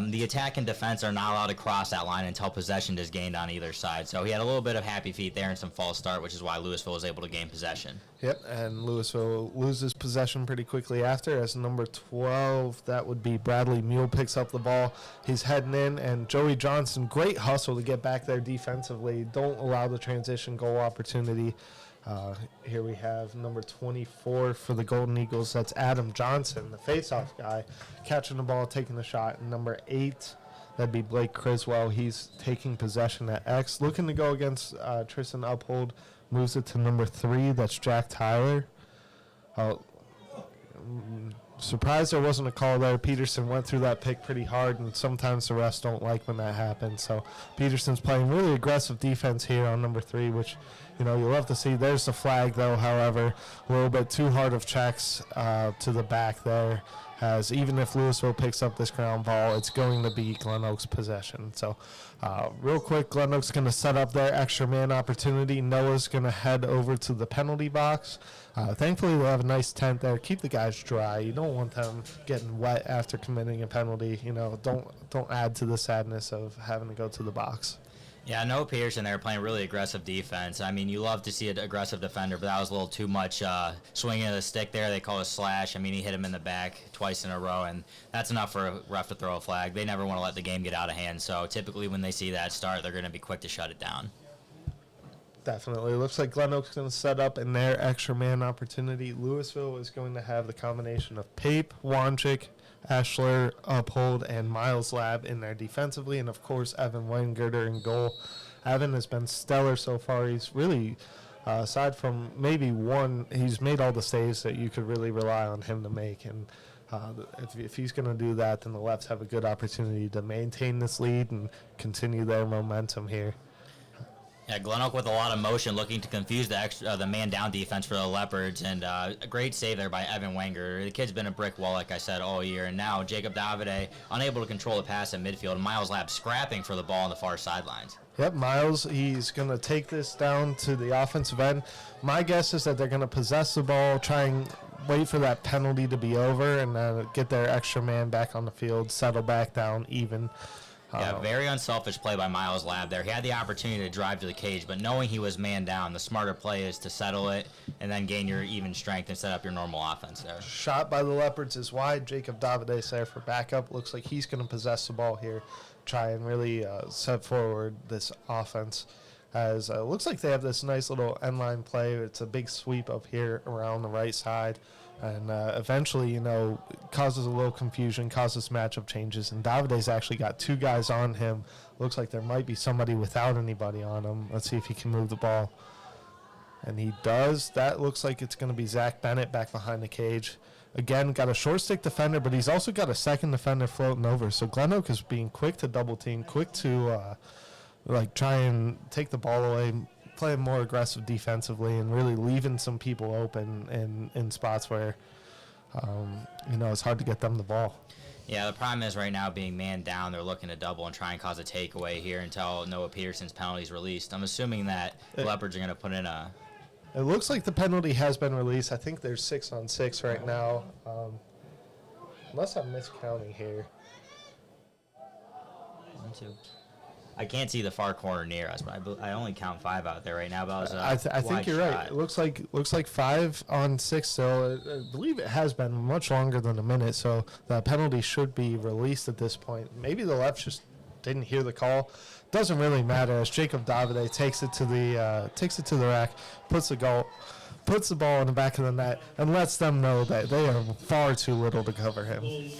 The attack and defense are not allowed to cross that line until possession is gained on either side. So he had a little bit of happy feet there and some false start, which is why Louisville was able to gain possession. Yep, and Louisville loses possession pretty quickly after, as number 12, that would be Bradley Mule, picks up the ball. He's heading in, and Joey Johnson, great hustle to get back there defensively. Don't allow the transition goal opportunity. Here we have number 24 for the Golden Eagles. That's Adam Johnson, the face-off guy, catching the ball, taking the shot. And number 8, That'd be Blake Criswell. He's taking possession at X. Looking to go against Tristan Uphold. Moves it to number 3. That's Jack Tyler. Surprised there wasn't a call there. Peterson went through that pick pretty hard, and sometimes the refs don't like when that happens. So Peterson's playing really aggressive defense here on number 3, which, you'll love to see. There's the flag, though, however. A little bit too hard of checks to the back there. As even if Louisville picks up this ground ball, it's going to be Glenoak's possession. So real quick, Glenoak's going to set up their extra man opportunity. Noah's going to head over to the penalty box. Thankfully, they'll have a nice tent there. Keep the guys dry. You don't want them getting wet after committing a penalty. Don't add to the sadness of having to go to the box. Yeah, Noah Peterson, they were playing really aggressive defense. I mean, you love to see an aggressive defender, but that was a little too much swinging of the stick there. They call it a slash. I mean, he hit him in the back twice in a row, and that's enough for a ref to throw a flag. They never want to let the game get out of hand, so typically when they see that start, they're going to be quick to shut it down. Definitely. Looks like Glenoak's going to set up in their extra man opportunity. Louisville is going to have the combination of Pape, Wanchik, Ashler, Uphold, and Miles Lab in there defensively, and of course Evan Weingirter in goal. Evan has been stellar so far. He's really, aside from maybe one, he's made all the saves that you could really rely on him to make. And if he's going to do that, then the Lefts have a good opportunity to maintain this lead and continue their momentum here. Yeah, Glenoak with a lot of motion, looking to confuse the man-down defense for the Leopards, and a great save there by Evan Wenger. The kid's been a brick wall, like I said, all year, and now Jacob Davide unable to control the pass at midfield. Miles Lab scrapping for the ball on the far sidelines. Yep, Miles, he's going to take this down to the offensive end. My guess is that they're going to possess the ball, try and wait for that penalty to be over, and get their extra man back on the field, settle back down even. Yeah, very unselfish play by Miles Lab there. He had the opportunity to drive to the cage, but knowing he was man down, the smarter play is to settle it and then gain your even strength and set up your normal offense there. Shot by the Leopards is wide. Jacob Davide's there for backup. Looks like he's going to possess the ball here, try and really set forward this offense. As looks like they have this nice little end line play. It's a big sweep up here around the right side. And eventually, causes a little confusion, causes matchup changes. And Davide's actually got 2 guys on him. Looks like there might be somebody without anybody on him. Let's see if he can move the ball. And he does. That looks like it's going to be Zach Bennett back behind the cage. Again, got a short stick defender, but he's also got a second defender floating over. So Glenoak is being quick to double team, quick to try and take the ball away, playing more aggressive defensively, and really leaving some people open in spots where, it's hard to get them the ball. Yeah, the problem is right now being man down, they're looking to double and try and cause a takeaway here until Noah Peterson's penalty is released. I'm assuming that the Leopards are going to put in a... It looks like the penalty has been released. I think there's 6-on-6 right now, unless I'm miscounting here. 1, 2. I can't see the far corner near us, but I only count 5 out there right now. But I think you're right. It looks like 5-on-6 still. I believe it has been much longer than a minute, so the penalty should be released at this point. Maybe the Lefts just didn't hear the call. Doesn't really matter as Jacob Davide takes it to the rack, puts the ball in the back of the net, and lets them know that they are far too little to cover him.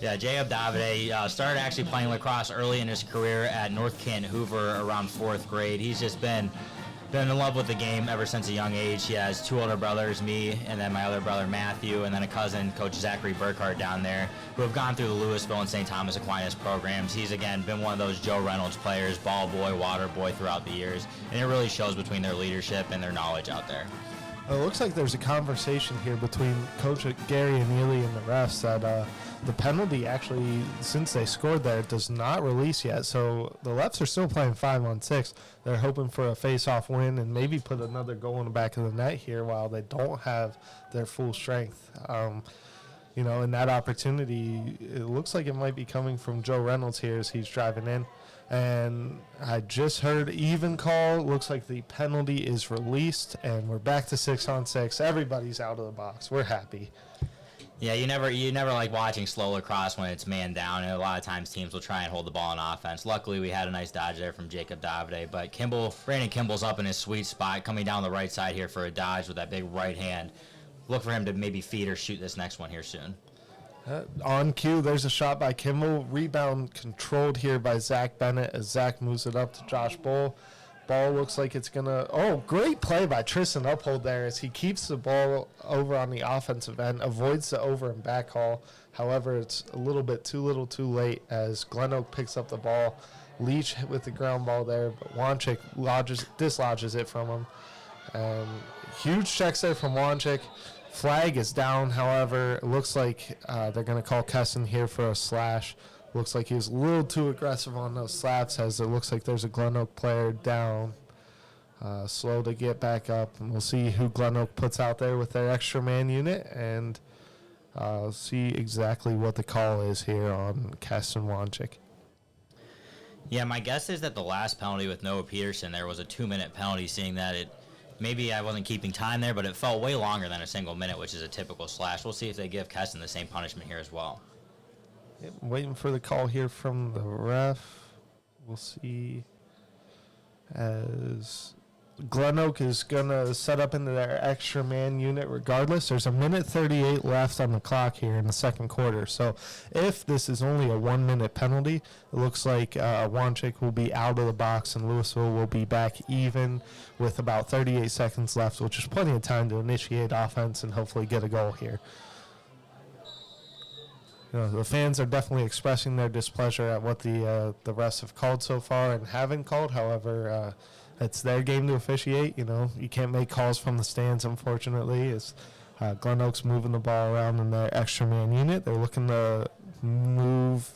Yeah, Jacob Davide started actually playing lacrosse early in his career at North Kent Hoover around 4th grade. He's just been in love with the game ever since a young age. He has 2 older brothers, me, and then my other brother Matthew, and then a cousin, Coach Zachary Burkhardt down there, who have gone through the Louisville and St. Thomas Aquinas programs. He's, again, been one of those Joe Reynolds players, ball boy, water boy throughout the years, and it really shows between their leadership and their knowledge out there. It looks like there's a conversation here between Coach Gary and Neely and the refs that the penalty actually, since they scored there, does not release yet. So the Lefts are still playing 5-on-6. They're hoping for a face-off win and maybe put another goal in the back of the net here while they don't have their full strength. In that opportunity, it looks like it might be coming from Joe Reynolds here as he's driving in. And I just heard even call. Looks like the penalty is released, and we're back to 6-on-6. Everybody's out of the box. We're happy. Yeah, you never like watching slow lacrosse when it's man down, and a lot of times teams will try and hold the ball on offense. Luckily, we had a nice dodge there from Jacob Davide, but Brandon Kimball's up in his sweet spot, coming down the right side here for a dodge with that big right hand. Look for him to maybe feed or shoot this next one here soon. On cue, there's a shot by Kimball. Rebound controlled here by Zach Bennett as Zach moves it up to Josh Bull. Ball looks like it's going to... Oh, great play by Tristan Uphold there as he keeps the ball over on the offensive end, avoids the over and back call. However, it's a little bit too little too late as Glenoak picks up the ball. Leach with the ground ball there, but Wanchik dislodges it from him. Huge checks there from Wanchik. Flag is down, however. It looks like they're going to call Kesson here for a slash. Looks like he was a little too aggressive on those slaps as it looks like there's a Glenoak player down. Slow to get back up, and we'll see who Glenoak puts out there with their extra man unit and see exactly what the call is here on Kesson Wanchik. Yeah, my guess is that the last penalty with Noah Peterson there was a 2-minute penalty, seeing that maybe I wasn't keeping time there, but it felt way longer than a single minute, which is a typical slash. We'll see if they give Kesson the same punishment here as well. Yep, waiting for the call here from the ref. We'll see as Glenoak is going to set up into their extra man unit regardless. There's a minute 38 left on the clock here in the second quarter. So if this is only a 1-minute penalty, it looks like Wanchik will be out of the box and Louisville will be back even with about 38 seconds left, which is plenty of time to initiate offense and hopefully get a goal here. The fans are definitely expressing their displeasure at what the refs have called so far and haven't called. However, it's their game to officiate. You can't make calls from the stands, unfortunately. As Glenoak's moving the ball around in their extra man unit, they're looking to move.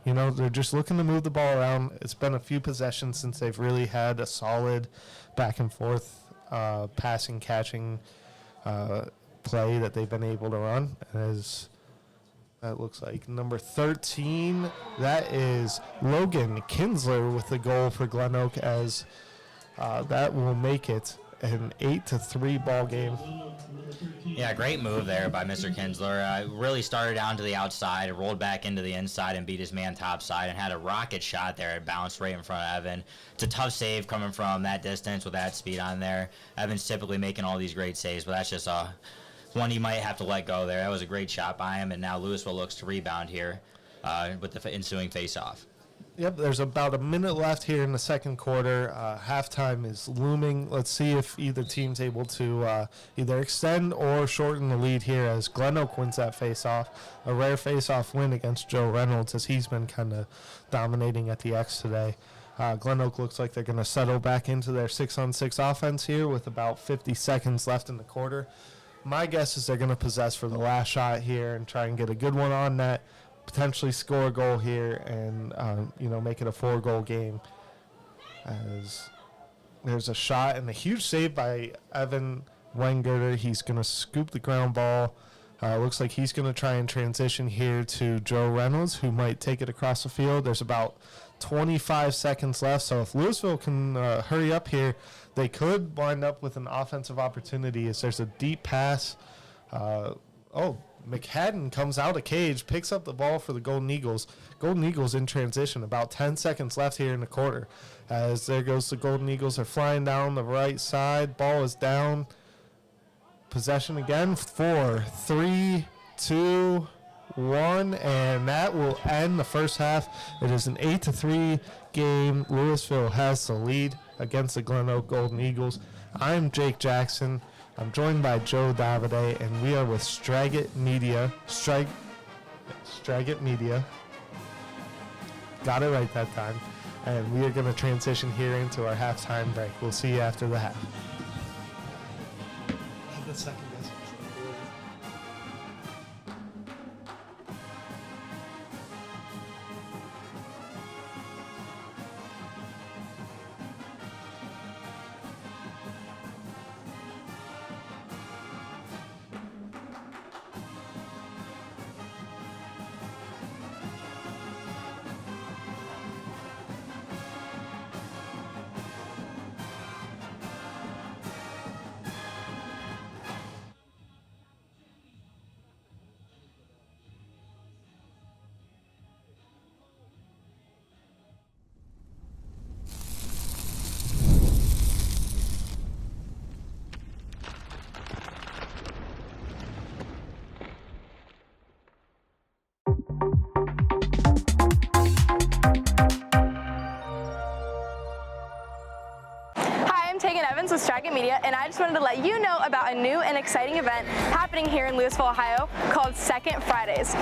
They're just looking to move the ball around. It's been a few possessions since they've really had a solid back and forth passing, catching play that they've been able to run. As that looks like number 13. That is Logan Kinsler with the goal for Glenoak as that will make it an 8-3 ball game. Yeah, great move there by Mr. Kinsler. Really started down to the outside, rolled back into the inside and beat his man top side and had a rocket shot there. It bounced right in front of Evan. It's a tough save coming from that distance with that speed on there. Evan's typically making all these great saves, but that's just one you might have to let go there. That was a great shot by him, and now Louisville looks to rebound here with the ensuing face-off. Yep, there's about a minute left here in the second quarter. Halftime is looming. Let's see if either team's able to either extend or shorten the lead here as Glenoak wins that face-off. A rare face-off win against Joe Reynolds as he's been kind of dominating at the X today. Glenoak looks like they're going to settle back into their 6-on-6 offense here with about 50 seconds left in the quarter. My guess is they're going to possess for the last shot here and try and get a good one on net, potentially score a goal here and, make it a 4-goal game. As there's a shot and a huge save by Evan Weingerter. He's going to scoop the ground ball. Looks like he's going to try and transition here to Joe Reynolds, who might take it across the field. There's about 25 seconds left, so if Louisville can hurry up here, they could wind up with an offensive opportunity as there's a deep pass. McHadden comes out of cage, picks up the ball for the Golden Eagles. Golden Eagles in transition, about 10 seconds left here in the quarter. As there goes the Golden Eagles. They're flying down the right side. Ball is down. Possession again. 4, 3, 2, 1, and that will end the first half. It is an 8-3 game. Louisville has the lead against the Glenoak Golden Eagles. I'm Jake Jackson. I'm joined by Joe Davide, and we are with Straggat Media. Straggat Media. Got it right that time. And we are going to transition here into our halftime break. We'll see you after the half. Evans with Straggat Media, and I just wanted to let you know about a new and exciting event happening here in Louisville, Ohio, called Second Fridays.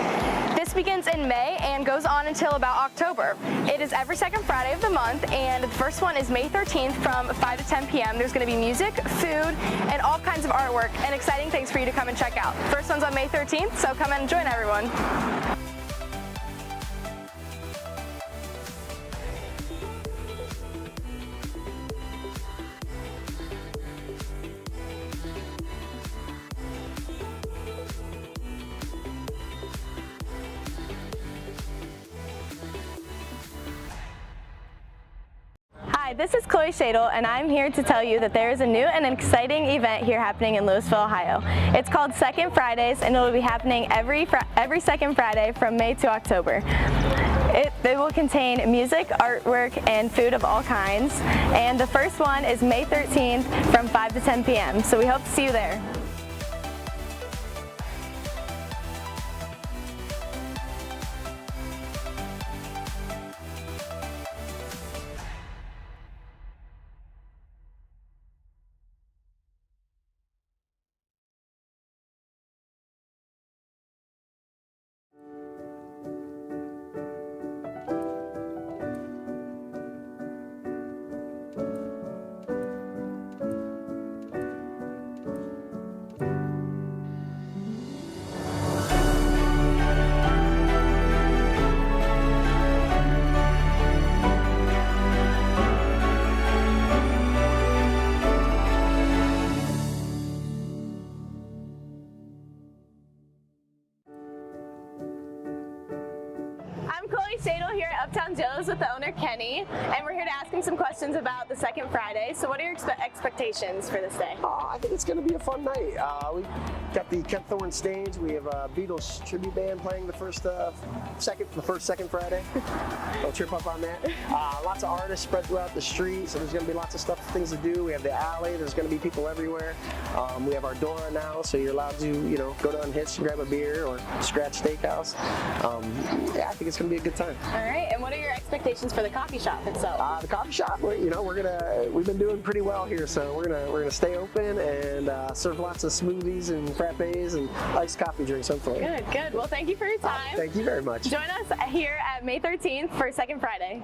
This begins in May and goes on until about October. It is every second Friday of the month, and the first one is May 13th from 5 to 10 p.m. There's going to be music, food, and all kinds of artwork and exciting things for you to come and check out. First one's on May 13th, so come and join everyone. Hi, this is Chloe Shadle, and I'm here to tell you that there is a new and exciting event here happening in Louisville, Ohio. It's called Second Fridays, and it will be happening every second Friday from May to October. It will contain music, artwork, and food of all kinds, and the first one is May 13th from 5 to 10 p.m., so we hope to see you there. I'm Chloe Shadle here at Uptown Joe's with the owner Kenny, and we're here to ask him some questions about the Second Friday. So what are your expectations for this day? I think it's going to be a fun night. We got the Kent Thorne stage. We have a Beatles tribute band playing the first second Friday. Don't trip up on that. Lots of artists spread throughout the street, so there's going to be lots of things to do. We have the alley. There's going to be people everywhere. We have our Dora now, so you're allowed to, go to Unhitched and grab a beer or Scratch Steakhouse. Yeah, I think it's going to be a good time. All right, and what are your expectations for the coffee shop itself? The coffee shop, we've been doing pretty well here, so we're gonna stay open and serve lots of smoothies and frappes and iced coffee drinks, hopefully. Good. Well, thank you for your time. Thank you very much. Join us here at May 13th for Second Friday.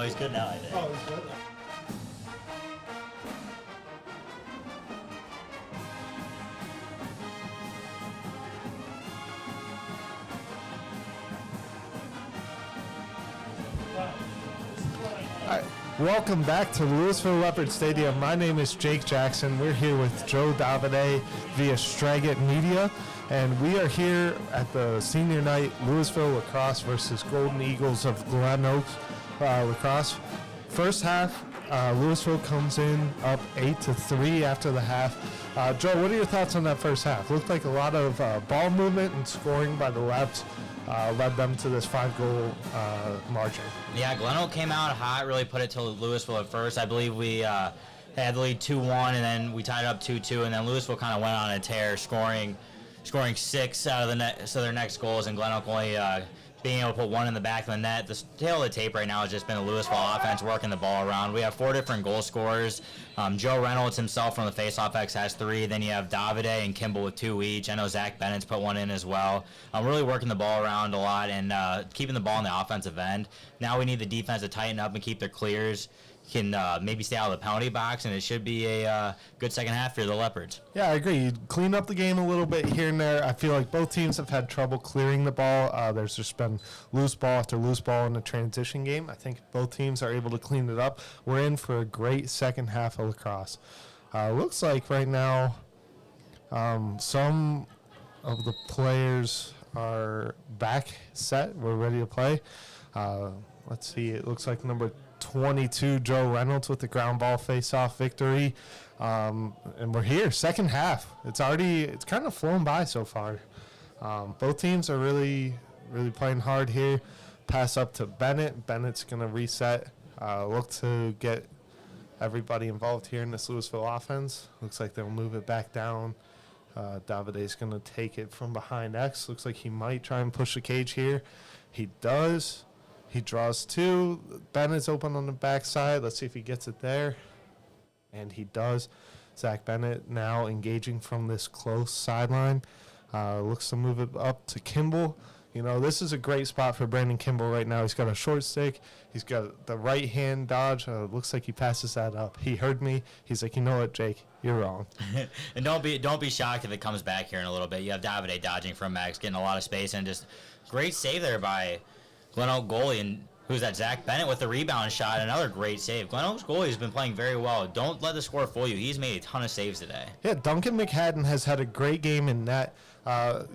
he's good now, I think. Oh, he's good. Welcome back to Louisville Leopard Stadium. My name is Jake Jackson. We're here with Joe Davide via Straggat Media, and we are here at the senior night Louisville Lacrosse versus Golden Eagles of Glenoak Lacrosse. First half, Louisville comes in up 8-3 after the half. Joe, what are your thoughts on that first half? Looked like a lot of ball movement and scoring by the left led them to this 5-goal margin. Yeah, Glenoak came out hot, really put it to Louisville at first. I believe we had the lead 2-1, and then we tied it up 2-2, and then Louisville kind of went on a tear, scoring 6 out of the net, so their next goals, and Glenoak only being able to put one in the back of the net. The tail of the tape right now has just been the Louisville offense working the ball around. We have 4 different goal scorers. Joe Reynolds himself from the faceoff X has 3. Then you have Davide and Kimball with 2 each. I know Zach Bennett's put 1 in as well. Really working the ball around a lot and keeping the ball in the offensive end. Now we need the defense to tighten up and keep their clears. Can maybe stay out of the penalty box, and it should be a good second half for the Leopards. Yeah, I agree. You clean up the game a little bit here and there. I feel like both teams have had trouble clearing the ball. There's just been loose ball after loose ball in the transition game. I think both teams are able to clean it up. We're in for a great second half of lacrosse. Looks like right now some of the players are back set. We're ready to play. Let's see. It looks like number 22, Joe Reynolds with the ground ball face-off victory. And we're here, second half. It's kind of flown by so far. Both teams are really playing hard here. Pass up to Bennett. Bennett's going to reset. Look to get everybody involved here in this Louisville offense. Looks like they'll move it back down. Davide's going to take it from behind X. Looks like he might try and push the cage here. He does. He draws 2. Bennett's open on the backside. Let's see if he gets it there. And he does. Zach Bennett now engaging from this close sideline. Looks to move it up to Kimball. You know, this is a great spot for Brandon Kimball right now. He's got a short stick. He's got the right hand dodge. Looks like he passes that up. He heard me. He's like, you know what, Jake? You're wrong. And don't be shocked if it comes back here in a little bit. You have Davide dodging from Max, getting a lot of space, and just great save there by Glenoak goalie, and who's that? Zach Bennett with the rebound shot. Another great save. Glenoak's goalie has been playing very well. Don't let the score fool you. He's made a ton of saves today. Yeah, Duncan McHadden has had a great game in net.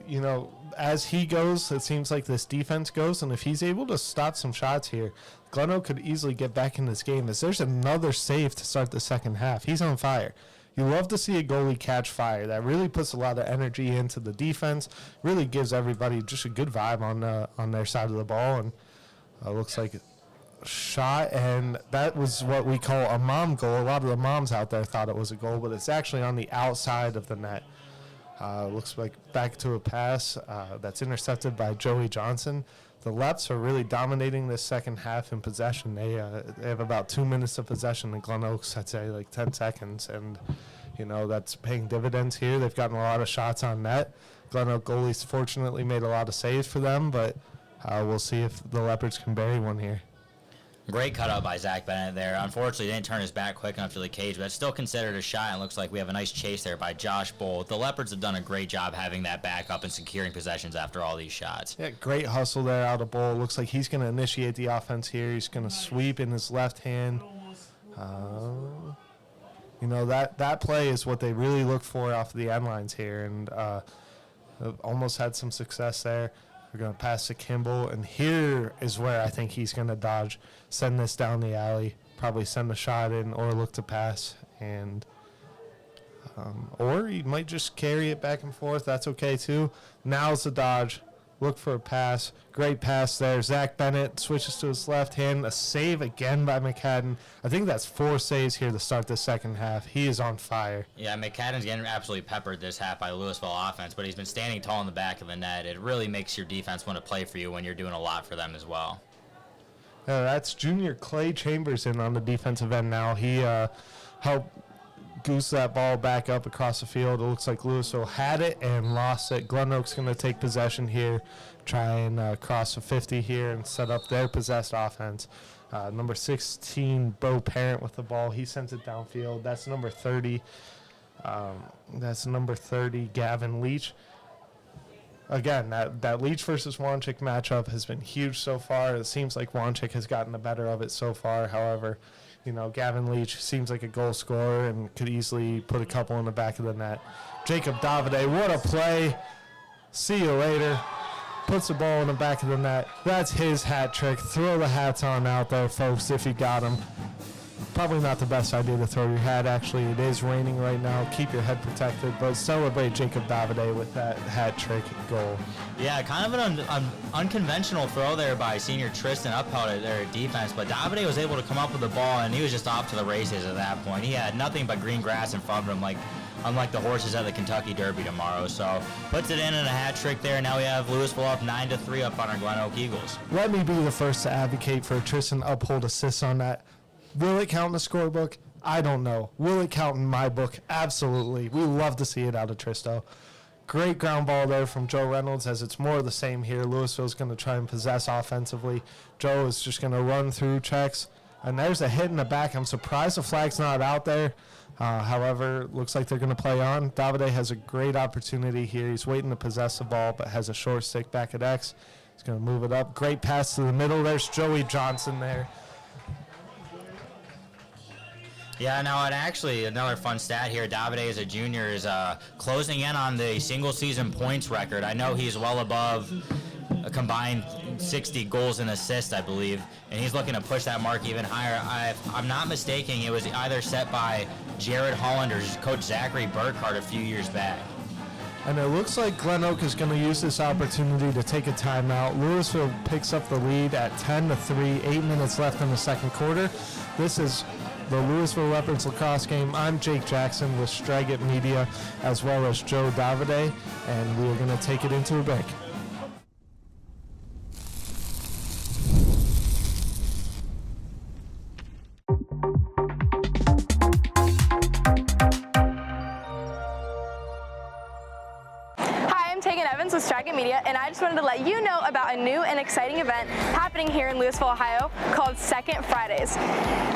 You know, as he goes, it seems like this defense goes, and if he's able to stop some shots here, Glenoak could easily get back in this game. As there's another save to start the second half. He's on fire. You love to see a goalie catch fire. That really puts a lot of energy into the defense. Really gives everybody just a good vibe on their side of the ball. And looks like a shot, and that was what we call a mom goal. A lot of the moms out there thought it was a goal, but it's actually on the outside of the net. Looks like back to a pass that's intercepted by Joey Johnson. The Leps are really dominating this second half in possession. They have about 2 minutes of possession, and Glenoak's, I'd say, like 10 seconds. And, you know, that's paying dividends here. They've gotten a lot of shots on net. Glenoak goalies fortunately made a lot of saves for them, but we'll see if the Leopards can bury one here. Great cutout by Zach Bennett there. Unfortunately, he didn't turn his back quick enough to the cage, but it's still considered a shot, and looks like we have a nice chase there by Josh Bull. The Leopards have done a great job having that back up and securing possessions after all these shots. Yeah, great hustle there out of Bull. Looks like he's going to initiate the offense here. He's going to sweep in his left hand. You know, that play is what they really look for off of the end lines here, and almost had some success there. We're going to pass to Kimball, and here is where I think he's going to dodge, send this down the alley, probably send a shot in or look to pass, and or he might just carry it back and forth. That's okay too. Now's the dodge. Look for a pass. Great pass there. Zach Bennett switches to his left hand. A save again by McHadden. I think that's 4 saves here to start the second half. He is on fire. Yeah, McHadden's getting absolutely peppered this half by the Louisville offense, but he's been standing tall in the back of the net. It really makes your defense want to play for you when you're doing a lot for them as well. That's junior Clay Chambers in on the defensive end now. He helped goose that ball back up across the field. It looks like Louisville had it and lost it. Glenoak's going to take possession here, try and cross the 50 here and set up their possessed offense. Number 16, Bo Parent with the ball. He sends it downfield. That's number 30. Gavin Leach. Again, that Leach versus Wanchik matchup has been huge so far. It seems like Wanchik has gotten the better of it so far. However, Gavin Leach seems like a goal scorer and could easily put a couple in the back of the net. Jacob Davide, what a play. See you later. Puts the ball in the back of the net. That's his hat trick. Throw the hats on out there, folks, if you got them. Probably not the best idea to throw your hat. Actually, it is raining right now. Keep your head protected, but celebrate Jacob Davide with that hat trick goal. Yeah, kind of an unconventional throw there by senior Tristan Upheld at their defense, but Davide was able to come up with the ball, and he was just off to the races at that point. He had nothing but green grass in front of him, unlike the horses at the Kentucky Derby tomorrow. So puts it in a hat trick there. Now we have Louisville up 9-3 up on our Glenoak Eagles. Let me be the first to advocate for a Tristan Upheld assist on that. Will it count in the scorebook? I don't know. Will it count in my book? Absolutely. We love to see it out of Tristo. Great ground ball there from Joe Reynolds, as it's more of the same here. Louisville's going to try and possess offensively. Joe is just going to run through checks. And there's a hit in the back. I'm surprised the flag's not out there. However, looks like they're going to play on. Davide has a great opportunity here. He's waiting to possess the ball, but has a short stick back at X. He's going to move it up. Great pass to the middle. There's Joey Johnson there. Yeah, now, and actually, another fun stat here, Davide as a junior is closing in on the single-season points record. I know he's well above a combined 60 goals and assists, I believe, and he's looking to push that mark even higher. If I'm not mistaken, it was either set by Jared Holland or Coach Zachary Burkhardt a few years back. And it looks like Glenoak is going to use this opportunity to take a timeout. Louisville picks up the lead at 10-3, 8 minutes left in the second quarter. This is the Louisville Leopards lacrosse game. I'm Jake Jackson with Straggat Media, as well as Joe Davide, and we are going to take it into a break. With Straggat Media, and I just wanted to let you know about a new and exciting event happening here in Louisville, Ohio, called Second Fridays.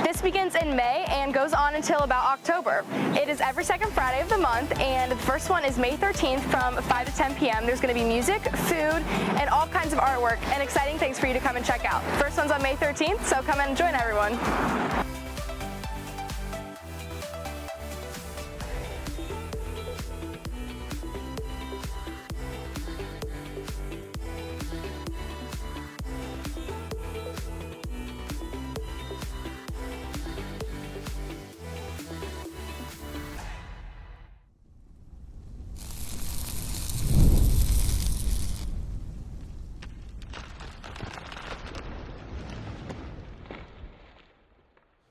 This begins in May and goes on until about October. It is every second Friday of the month, and the first one is May 13th from 5 to 10 p.m. There's going to be music, food, and all kinds of artwork and exciting things for you to come and check out. First one's on May 13th, so come and join everyone.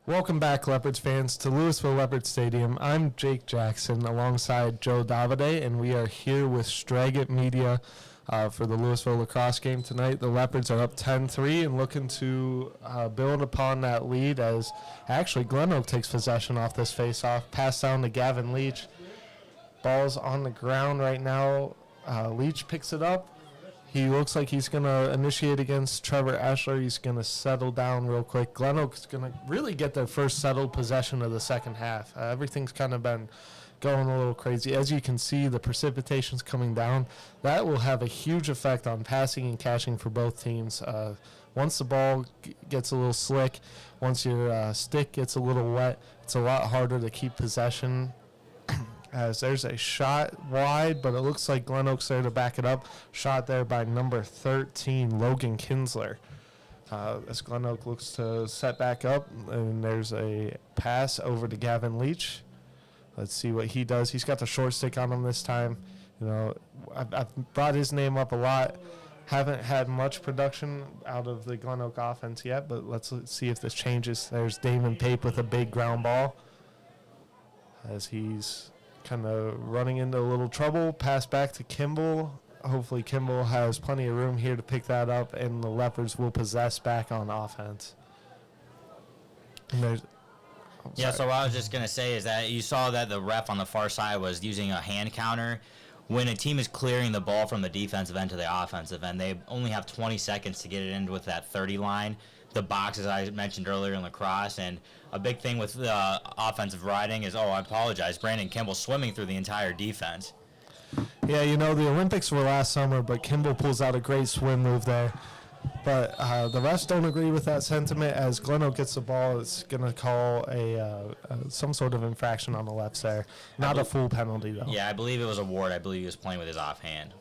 Welcome back, Leopards fans, to Louisville Leopards Stadium. I'm Jake Jackson alongside Joe Davide, and we are here with Straggat Media for the Louisville lacrosse game tonight. The Leopards are up 10-3 and looking to build upon that lead, as actually Glenoak takes possession off this face-off. Pass down to Gavin Leach. Ball's on the ground right now. Leach picks it up. He looks like he's going to initiate against Trevor Ashler. He's going to settle down real quick. Glenoak's going to really get their first settled possession of the second half. Everything's kind of been going a little crazy. As you can see, the precipitation's coming down. That will have a huge effect on passing and catching for both teams. Once the ball gets a little slick, once your stick gets a little wet, it's a lot harder to keep possession. As there's a shot wide, but it looks like Glenoak's there to back it up. Shot there by number 13, Logan Kinsler. As Glenoak looks to set back up, and there's a pass over to Gavin Leach. Let's see what he does. He's got the short stick on him this time. You know, I've brought his name up a lot. Haven't had much production out of the Glenoak offense yet, but let's see if this changes. There's Damon Pape with a big ground ball as he's kind of running into a little trouble. Pass back to Kimball. Hopefully Kimball has plenty of room here to pick that up, and the Leopards will possess back on offense. And there's Yeah, so what I was just going to say is that you saw that the ref on the far side was using a hand counter. When a team is clearing the ball from the defensive end to the offensive end, they only have 20 seconds to get it in with that 30 line. The box, as I mentioned earlier in lacrosse, and a big thing with offensive riding is, I apologize, Brandon Kimball swimming through the entire defense. Yeah, you know, the Olympics were last summer, but Kimball pulls out a great swim move there. But the refs don't agree with that sentiment. As Glenoak gets the ball, it's going to call some sort of infraction on the left there. Not a full penalty, though. Yeah, I believe it was a Ward. I believe he was playing with his offhand.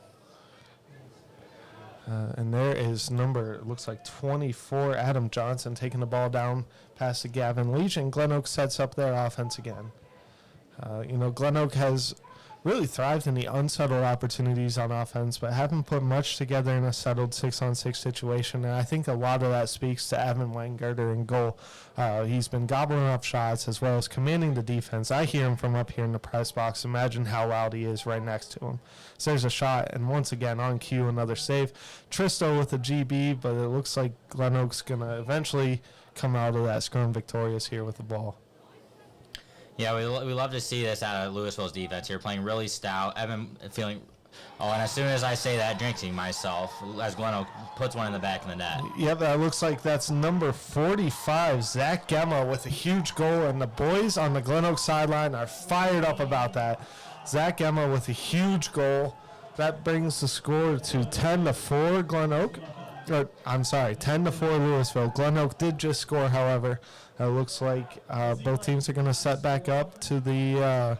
And there is looks like 24, Adam Johnson taking the ball down past to Gavin Leach, and Glenoak sets up their offense again. Glenoak has really thrived in the unsettled opportunities on offense, but haven't put much together in a settled 6-on-6 situation. And I think a lot of that speaks to Evan Weingarter in goal. He's been gobbling up shots as well as commanding the defense. I hear him from up here in the press box. Imagine how loud he is right next to him. So there's a shot, and once again on cue, another save. Tristo with a GB, but it looks like Glenoak's going to eventually come out of that scrum victorious here with the ball. Yeah, we love to see this out of Louisville's defense here, playing really stout. Evan feeling, and as soon as I say that, jinxing myself, as Glenoak puts one in the back of the net. Yep, that looks like that's number 45, Zach Gemma, with a huge goal, and the boys on the Glenoak sideline are fired up about that. Zach Gemma with a huge goal. That brings the score to 10-4 Glenoak. 10-4 Louisville. Glenoak did just score, however. It looks like both teams are going to set back up to the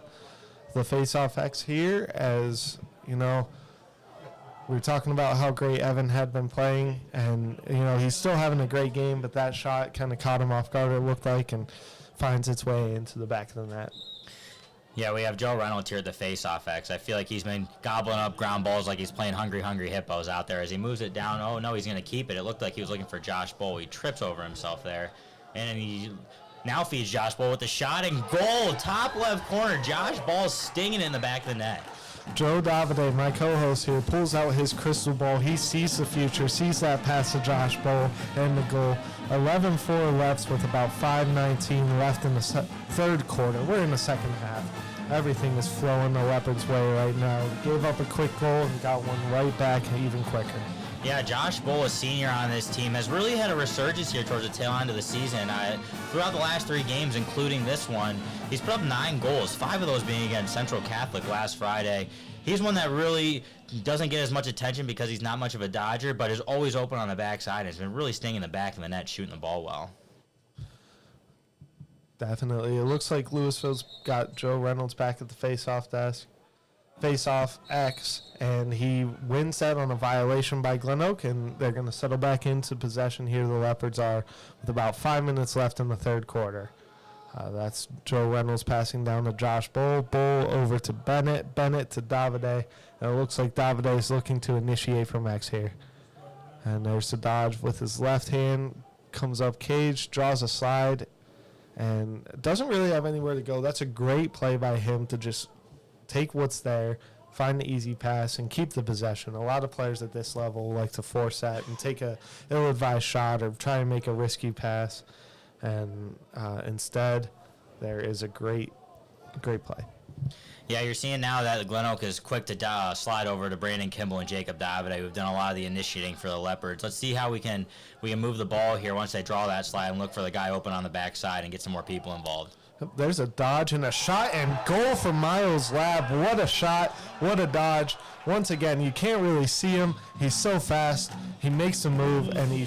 face-off X here. As you know, we were talking about how great Evan had been playing, and he's still having a great game, but that shot kind of caught him off guard, it looked like, and finds its way into the back of the net. Yeah, we have Joe Reynolds here at the face-off X. I feel like he's been gobbling up ground balls like he's playing Hungry Hippos out there. As he moves it down, oh no, he's going to keep it. It looked like he was looking for Josh Bull. He trips over himself there. And he now feeds Josh Bull with the shot and goal. Top left corner. Josh Bull's stinging in the back of the net. Joe Davide, my co-host here, pulls out his crystal ball. He sees the future, sees that pass to Josh Bull and the goal. 11-4 left with about 5:19 left in the third quarter. We're in the second half. Everything is flowing the Leopards' way right now. Gave up a quick goal and got one right back even quicker. Yeah, Josh Bull, a senior on this team, has really had a resurgence here towards the tail end of the season. Throughout the last 3 games, including this one, he's put up 9 goals, 5 of those being against Central Catholic last Friday. He's one that really doesn't get as much attention because he's not much of a dodger, but is always open on the backside and has been really stinging the back of the net, shooting the ball well. Definitely. It looks like Louisville's got Joe Reynolds back at the face-off desk. Face-off X, and he wins that on a violation by Glenoak, and they're going to settle back into possession here. The Leopards are with about 5 minutes left in the third quarter. That's Joe Reynolds passing down to Josh Bull. Bull over to Bennett. Bennett to Davide. And it looks like Davide is looking to initiate from X here. And there's the dodge with his left hand. Comes up cage, draws a slide, and doesn't really have anywhere to go. That's a great play by him to just take what's there, find the easy pass, and keep the possession. A lot of players at this level like to force that and take a ill-advised shot or try and make a risky pass. And instead, there is a great play. Yeah, you're seeing now that Glenoak is quick to slide over to Brandon Kimball and Jacob Davide, who've done a lot of the initiating for the Leopards. Let's see how we can move the ball here once they draw that slide and look for the guy open on the backside and get some more people involved. There's a dodge and a shot and goal from Miles Lab. What a shot. What a dodge. Once again, you can't really see him. He's so fast. He makes the move, and he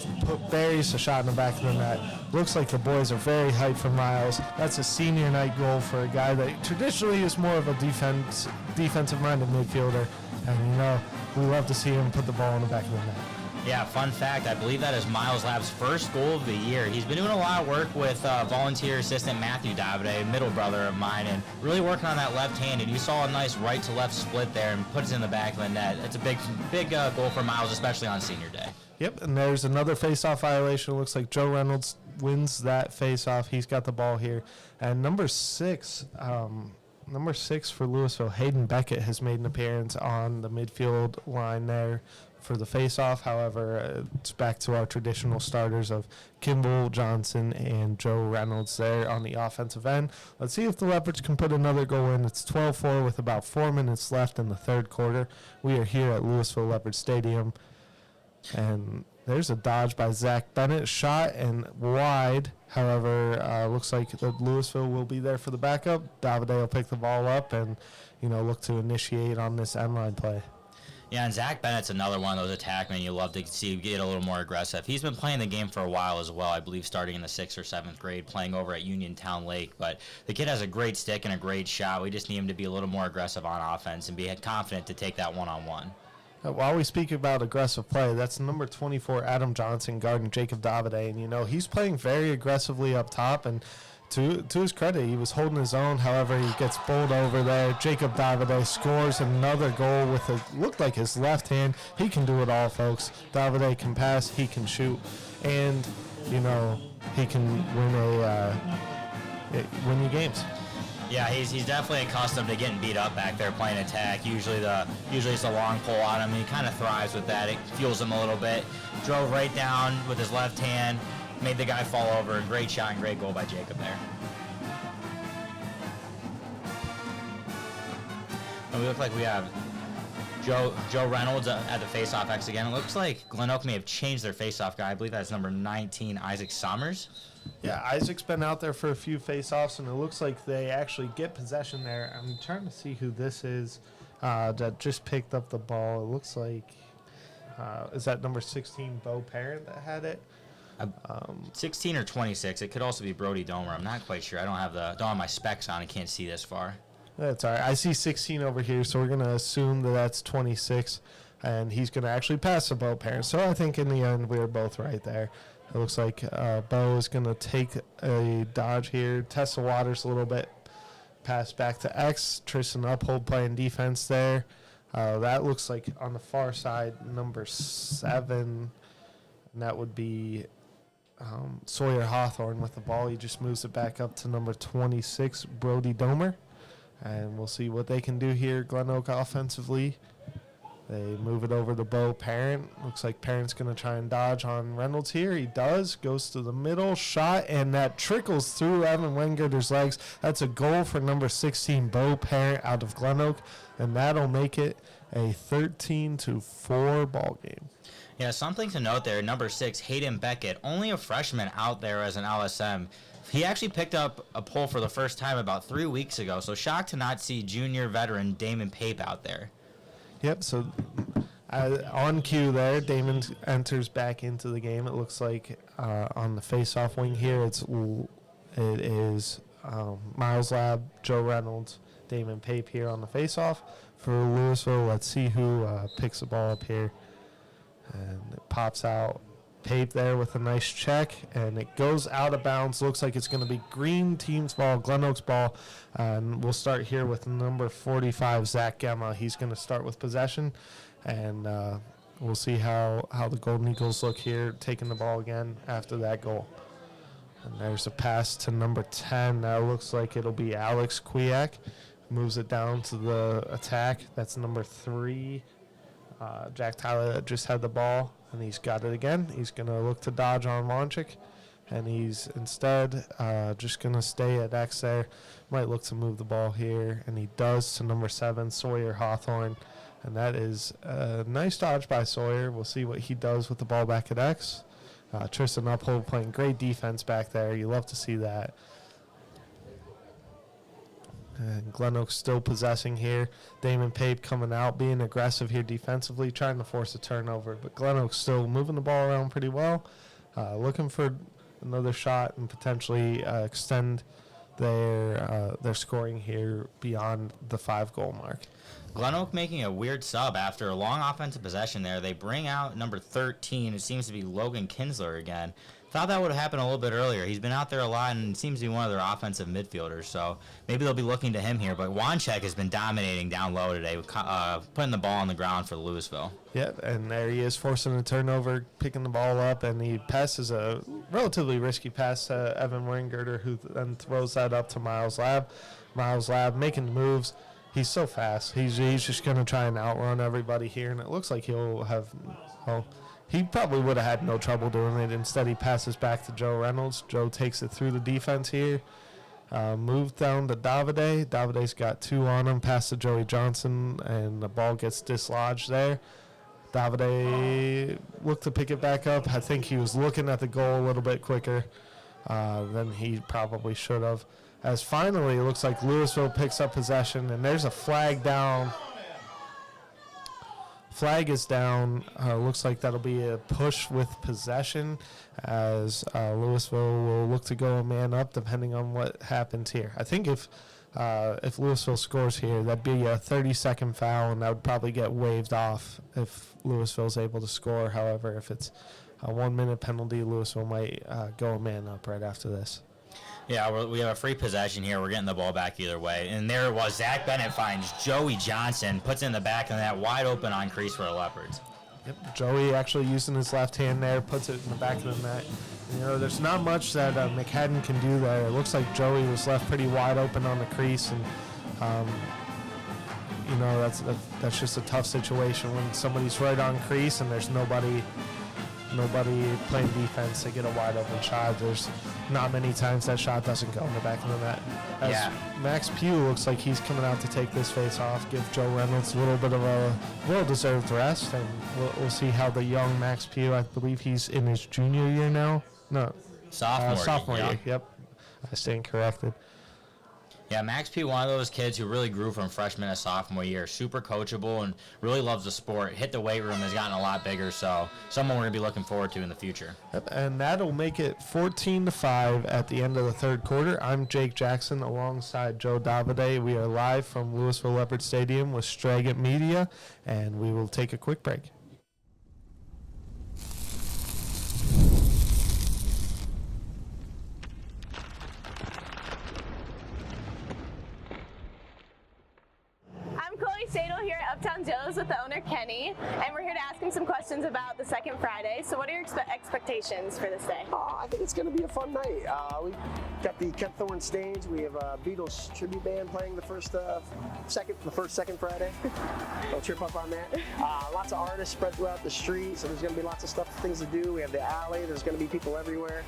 buries the shot in the back of the net. Looks like the boys are very hyped for Miles. That's a senior night goal for a guy that traditionally is more of a defensive-minded midfielder. And, we love to see him put the ball in the back of the net. Yeah, fun fact, I believe that is Miles Lab's first goal of the year. He's been doing a lot of work with volunteer assistant Matthew Davide, middle brother of mine, and really working on that left-handed. You saw a nice right-to-left split there and puts it in the back of the net. It's a big goal for Miles, especially on senior day. Yep, and there's another face-off violation. It looks like Joe Reynolds wins that face-off. He's got the ball here. And number 6, number 6 for Louisville, Hayden Beckett, has made an appearance on the midfield line there for the face-off. However, it's back to our traditional starters of Kimball, Johnson, and Joe Reynolds there on the offensive end. Let's see if the Leopards can put another goal in. It's 12-4 with about 4 minutes left in the third quarter. We are here at Louisville Leopard Stadium, and there's a dodge by Zach Bennett, shot and wide. However, looks like that Louisville will be there for the backup. Davide will pick the ball up and, look to initiate on this end line play. Yeah, and Zach Bennett's another one of those attackmen you love to see get a little more aggressive. He's been playing the game for a while as well, I believe starting in the 6th or 7th grade, playing over at Uniontown Lake. But the kid has a great stick and a great shot. We just need him to be a little more aggressive on offense and be confident to take that one-on-one. While we speak about aggressive play, that's number 24, Adam Johnson, guarding Jacob Davide. And, he's playing very aggressively up top. And to his credit, he was holding his own. However, he gets bowled over there. Jacob Davide scores another goal with looked like his left hand. He can do it all, folks. Davide can pass, he can shoot, and, he can win you games. Yeah, he's definitely accustomed to getting beat up back there playing attack. Usually it's a long pull on him. He kind of thrives with that. It fuels him a little bit. Drove right down with his left hand, made the guy fall over. Great shot and great goal by Jacob there. And we look like we have Joe Reynolds at the face-off X again. It looks like Glenoak may have changed their face-off guy. I believe that's number 19, Isaac Sommers. Yeah, Isaac's been out there for a few face-offs, and it looks like they actually get possession there. I'm trying to see who this is that just picked up the ball. It looks like, is that number 16, Bo Parent, that had it? 16 or 26. It could also be Brody Domer. I'm not quite sure. I don't have my specs on. I can't see this far. That's all right. I see 16 over here, so we're going to assume that that's 26, and he's going to actually pass to Bo Parent. So I think in the end we were both right there. It looks like Bo is going to take a dodge here, test the waters a little bit, pass back to X. Tristan Uphold playing defense there. That looks like on the far side, number 7, and that would be Sawyer Hawthorne with the ball. He just moves it back up to number 26, Brody Domer. And we'll see what they can do here, Glenoak offensively. They move it over to Bo Parent. Looks like Parent's going to try and dodge on Reynolds here. He does. Goes to the middle. Shot, and that trickles through Evan Wengutter's legs. That's a goal for number 16, Bo Parent, out of Glenoak. And that'll make it a 13-4 ball game. Yeah, something to note there, number 6, Hayden Beckett, only a freshman out there as an LSM. He actually picked up a pole for the first time about 3 weeks ago, so shocked to not see junior veteran Damon Pape out there. Yep, so on cue there, Damon enters back into the game. It looks like on the face-off wing here, it is Miles Lab, Joe Reynolds, Damon Pape here on the face-off. For Louisville, let's see who picks the ball up here. And it pops out. Pape there with a nice check, and it goes out of bounds. Looks like it's going to be green team's ball, Glenoak's ball. And we'll start here with number 45, Zach Gemma. He's going to start with possession, and we'll see how the Golden Eagles look here, taking the ball again after that goal. And there's a pass to number 10. That looks like it'll be Alex Kwiak. Moves it down to the attack. That's number 3. Jack Tyler just had the ball, and he's got it again. He's going to look to dodge on Lonchik, and he's instead just going to stay at X there. Might look to move the ball here, and he does to number 7, Sawyer Hawthorne. And that is a nice dodge by Sawyer. We'll see what he does with the ball back at X. Tristan Uphold playing great defense back there. You love to see that. And Glenoak still possessing here. Damon Pape coming out, being aggressive here defensively, trying to force a turnover. But Glenoak still moving the ball around pretty well, looking for another shot and potentially extend their scoring here beyond the 5-goal mark. Glenoak making a weird sub after a long offensive possession there. They bring out number 13. It seems to be Logan Kinsler again. Thought that would have happened a little bit earlier. He's been out there a lot and seems to be one of their offensive midfielders, so maybe they'll be looking to him here. But Wanchek has been dominating down low today, putting the ball on the ground for Louisville. Yep, and there he is forcing a turnover, picking the ball up, and he passes a relatively risky pass to Evan Weingerter, who then throws that up to Miles Lab. Miles Lab making the moves. He's so fast. He's just going to try and outrun everybody here, and it looks like he'll have, well, he probably would have had no trouble doing it. Instead, he passes back to Joe Reynolds. Joe takes it through the defense here. Moved down to Davide. Davide's got 2 on him, pass to Joey Johnson, and the ball gets dislodged there. Davide looked to pick it back up. I think he was looking at the goal a little bit quicker than he probably should have. As finally, it looks like Louisville picks up possession, and there's a flag down. Flag is down. Looks like that'll be a push with possession, as Louisville will look to go a man up depending on what happens here. I think if Louisville scores here, that'd be a 30-second foul, and that would probably get waived off if Louisville's able to score. However, if it's a 1-minute penalty, Louisville might go a man up right after this. Yeah, we have a free possession here. We're getting the ball back either way. And there it was. Zach Bennett finds Joey Johnson, puts it in the back of that, wide open on crease for the Leopards. Yep, Joey actually using his left hand there, puts it in the back of the net. You know, there's not much that McHadden can do there. It looks like Joey was left pretty wide open on the crease, and you know, that's just a tough situation when somebody's right on crease and there's nobody playing defense to get a wide open shot. There's not many times that shot doesn't go in the back of the net. As Max Pugh looks like he's coming out to take this face off, give Joe Reynolds a little bit of a well-deserved rest, and we'll see how the young Max Pugh, I believe he's in his junior year now. No, sophomore year. Yep, I stand corrected. Yeah, Max P, one of those kids who really grew from freshman to sophomore year. Super coachable and really loves the sport. Hit the weight room, has gotten a lot bigger, so someone we're going to be looking forward to in the future. Yep, and that'll make it 14-5 at the end of the third quarter. I'm Jake Jackson alongside Joe Davide. We are live from Louisville Leopards Stadium with Straggat Media, and we will take a quick break. Here at Uptown Joe's with the owner Kenny, and we're here to ask him some questions about the second Friday. So what are your expectations for this day? I think it's going to be a fun night. We got the Kent Thorne stage. We have a Beatles tribute band playing the first second Friday. Don't trip up on that. Lots of artists spread throughout the street, so there's going to be lots of things to do. We have the alley. There's going to be people everywhere.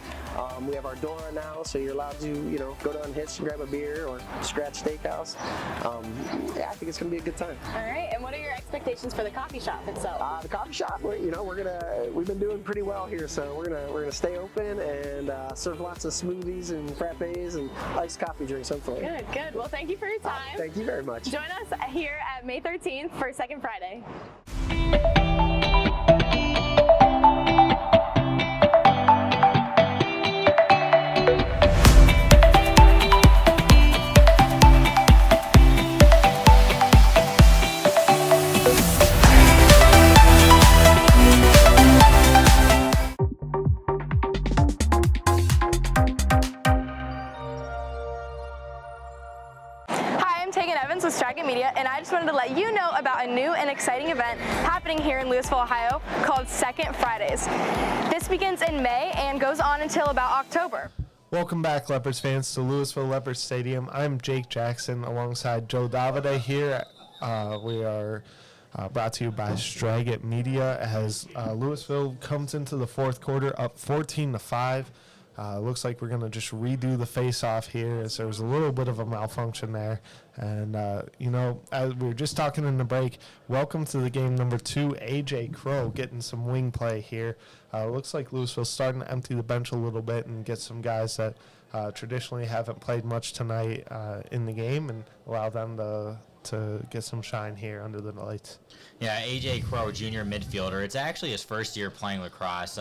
We have our Dora now, so you're allowed to, go down Hitch and grab a beer or Scratch Steakhouse. I think it's going to be a good time. All right, and what are your expectations for the coffee shop itself? The coffee shop, we've been doing pretty well here, so we're gonna stay open and serve lots of smoothies and frappes and iced coffee drinks, hopefully. Good. Well, thank you for your time. Thank you very much. Join us here at May 13th for Second Friday. With Straggat Media, and I just wanted to let you know about a new and exciting event happening here in Louisville, Ohio called Second Fridays. This begins in May and goes on until about October. Welcome back, Leopards fans, to Louisville Leopards Stadium. I'm Jake Jackson alongside Joe Davide here. We are brought to you by Straggat Media as Louisville comes into the fourth quarter up 14-5. Looks like we're going to just redo the face-off here as there was a little bit of a malfunction there. And, as we were just talking in the break, welcome to the game number 2, A.J. Crow getting some wing play here. Looks like Louisville's starting to empty the bench a little bit and get some guys that traditionally haven't played much tonight in the game and allow them to get some shine here under the lights. Yeah, A.J. Crow, junior midfielder. It's actually his first year playing lacrosse.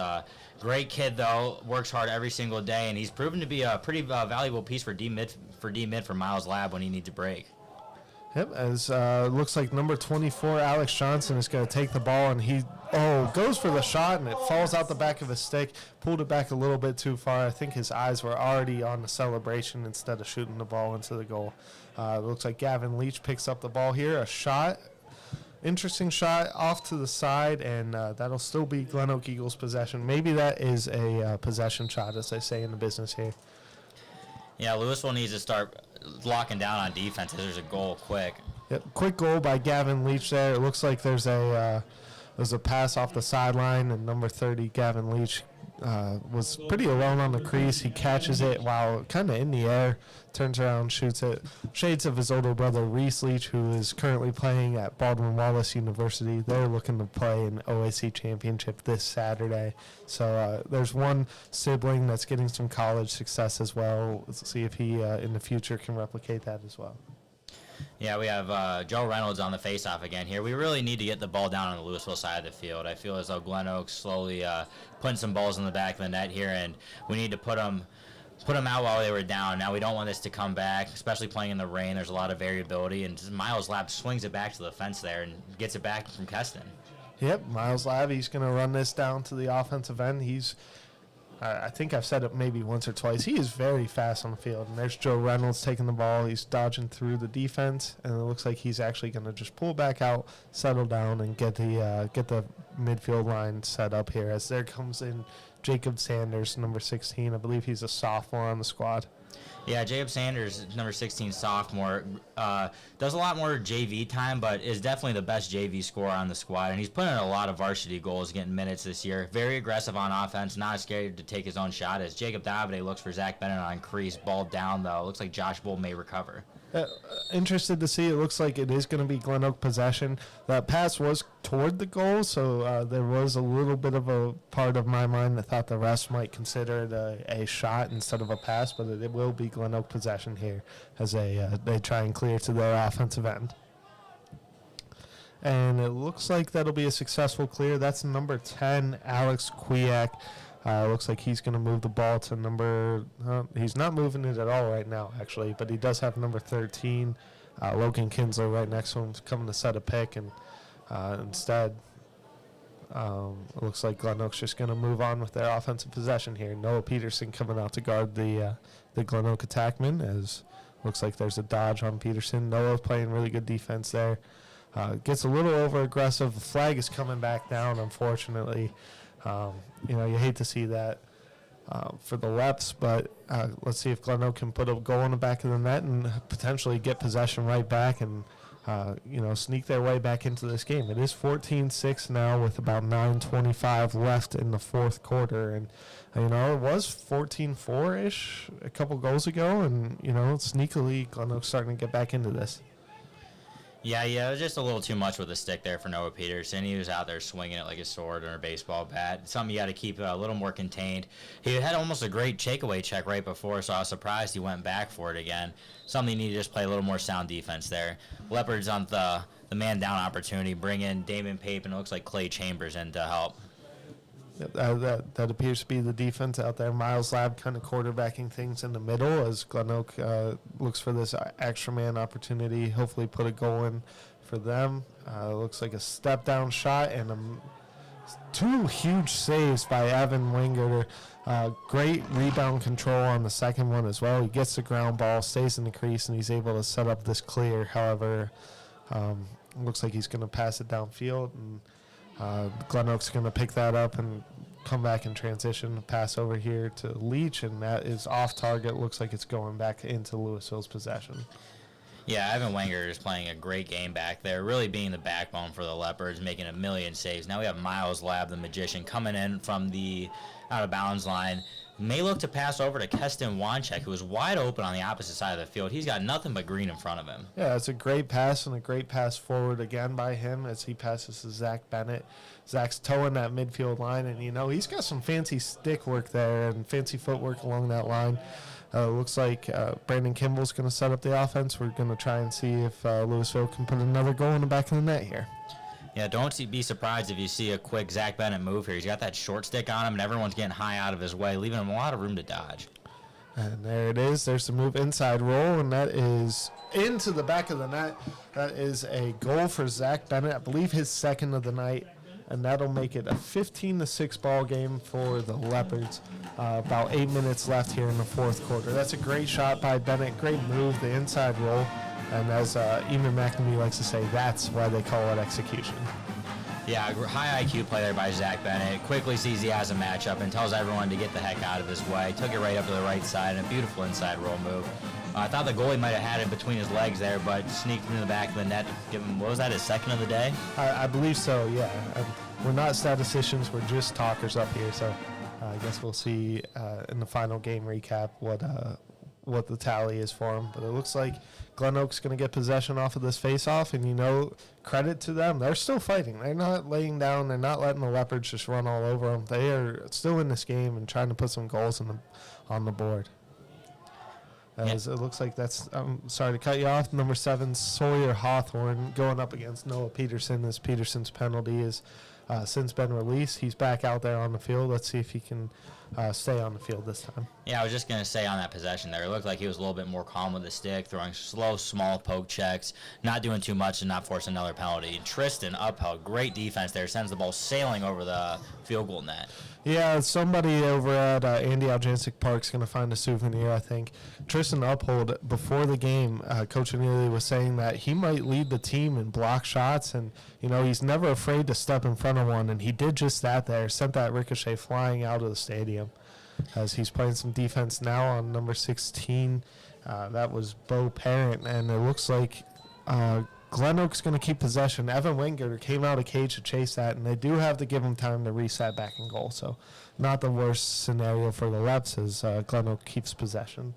Great kid, though. Works hard every single day, and he's proven to be a pretty valuable piece for D-mid for Miles Lab when he needs a break. Yep, as looks like number 24, Alex Johnson, is going to take the ball, and he goes for the shot, and it falls out the back of his stick. Pulled it back a little bit too far. I think his eyes were already on the celebration instead of shooting the ball into the goal. It looks like Gavin Leach picks up the ball here. A shot. Interesting shot off to the side, and that'll still be Glenoak Eagles' possession. Maybe that is a possession shot, as they say in the business here. Yeah, Louisville needs to start locking down on defense. There's a goal quick. Yep, quick goal by Gavin Leach there. It looks like there's a pass off the sideline, and number 30, Gavin Leach, was pretty alone on the crease. He catches it while kind of in the air, turns around, shoots it. Shades of his older brother, Reese Leach, who is currently playing at Baldwin-Wallace University. They're looking to play an OAC championship this Saturday. So there's one sibling that's getting some college success as well. Let's see if he, in the future, can replicate that as well. Yeah, we have Joe Reynolds on the faceoff again here. We really need to get the ball down on the Louisville side of the field. I feel as though Glenoak's slowly putting some balls in the back of the net here, and we need to put them out while they were down. Now we don't want this to come back, especially playing in the rain. There's a lot of variability, and Miles Lab swings it back to the fence there and gets it back from Keston. Yep, Miles Lab, he's going to run this down to the offensive end. I think I've said it maybe once or twice. He is very fast on the field. And there's Joe Reynolds taking the ball. He's dodging through the defense, and it looks like he's actually going to just pull back out, settle down, and get the midfield line set up here. As there comes in Jacob Sanders, number 16. I believe he's a sophomore on the squad. Yeah, Jacob Sanders, number 16 sophomore, does a lot more JV time, but is definitely the best JV scorer on the squad. And he's put in a lot of varsity goals, getting minutes this year. Very aggressive on offense, not scared to take his own shot. As Jacob Davide looks for Zach Bennett on crease, ball down though. Looks like Josh Bull may recover. Interested to see. It looks like it is going to be Glenoak possession. That pass was toward the goal, so there was a little bit of a part of my mind that thought the refs might consider it a shot instead of a pass, but it will be Glenoak possession here as they try and clear to their offensive end. And it looks like that'll be a successful clear. That's number 10, Alex Kwiak. Looks like he's going to move the ball to number he's not moving it at all right now, actually, but he does have number 13, Logan Kinsler, right next to him, coming to set a pick, and instead it looks like Glenoak's just going to move on with their offensive possession here. Noah Peterson coming out to guard the Glenoak attackman, as looks like there's a dodge on Peterson. Noah playing really good defense there. Gets a little over-aggressive. The flag is coming back down, unfortunately. You hate to see that for the Leps, but let's see if Glenoak can put a goal in the back of the net and potentially get possession right back and, sneak their way back into this game. It is 14-6 now with about 9:25 left in the fourth quarter. And, it was 14-4-ish a couple goals ago, and, sneakily Glenoak's starting to get back into this. Yeah, it was just a little too much with the stick there for Noah Peterson. He was out there swinging it like a sword or a baseball bat. Something you got to keep a little more contained. He had almost a great takeaway check right before, so I was surprised he went back for it again. Something you need to just play a little more sound defense there. Leopards on the man down opportunity, bring in Damon Pape, and it looks like Clay Chambers in to help. That appears to be the defense out there. Miles Lab kind of quarterbacking things in the middle as Glenoak looks for this extra man opportunity, hopefully put a goal in for them. Looks like a step down shot and two huge saves by Evan Wingert. Great rebound control on the second one as well. He gets the ground ball, stays in the crease, and he's able to set up this clear. However, looks like he's going to pass it downfield, and Glenoak's going to pick that up and come back in transition, pass over here to Leach, and that is off target. Looks like it's going back into Louisville's possession. Yeah, Evan Wenger is playing a great game back there, really being the backbone for the Leopards, making a million saves. Now we have Miles Lab, the magician, coming in from the out-of-bounds line. May look to pass over to Keston Wanchek, who is wide open on the opposite side of the field. He's got nothing but green in front of him. Yeah, it's a great pass and a great pass forward again by him as he passes to Zach Bennett. Zach's towing that midfield line, and, he's got some fancy stick work there and fancy footwork along that line. Looks like Brandon Kimball's going to set up the offense. We're going to try and see if Louisville can put another goal in the back of the net here. Yeah, don't be surprised if you see a quick Zach Bennett move here. He's got that short stick on him, and everyone's getting high out of his way, leaving him a lot of room to dodge. And there it is. There's the move inside roll, and that is into the back of the net. That is a goal for Zach Bennett. I believe his second of the night. and that'll make it a 15-6 ball game for the Leopards. About 8 minutes left here in the fourth quarter. That's a great shot by Bennett, great move, the inside roll, and as Eamon McNamee likes to say, that's why they call it execution. Yeah, high IQ play there by Zach Bennett. Quickly sees he has a matchup and tells everyone to get the heck out of his way. Took it right up to the right side, and a beautiful inside roll move. I thought the goalie might have had it between his legs there, but sneaked into the back of the net to give him, what was that, his second of the day? I believe so, yeah. We're not statisticians, we're just talkers up here, so I guess we'll see in the final game recap what the tally is for him. But it looks like Glenoak's going to get possession off of this face-off, and, credit to them. They're still fighting. They're not laying down. They're not letting the Leopards just run all over them. They are still in this game and trying to put some goals on the board. As it looks like that's, I'm sorry to cut you off, number 7, Sawyer Hawthorne, going up against Noah Peterson, as Peterson's penalty is since been released. He's back out there on the field. Let's see if he can stay on the field this time. Yeah, I was just going to say on that possession there, it looked like he was a little bit more calm with the stick, throwing slow, small poke checks, not doing too much and not forcing another penalty. Tristan upheld great defense there, sends the ball sailing over the field goal net. Yeah, somebody over at Andy Aljancic Park's going to find a souvenir, I think. Tristan Uphold, before the game, Coach Neely was saying that he might lead the team in block shots, and, he's never afraid to step in front of one, and he did just that there, sent that ricochet flying out of the stadium. As he's playing some defense now on number 16. That was Bo Parent, and it looks like Glenoak's going to keep possession. Evan Wenger came out of cage to chase that, and they do have to give him time to reset back in goal. So not the worst scenario for the Leps as Glenoak keeps possession.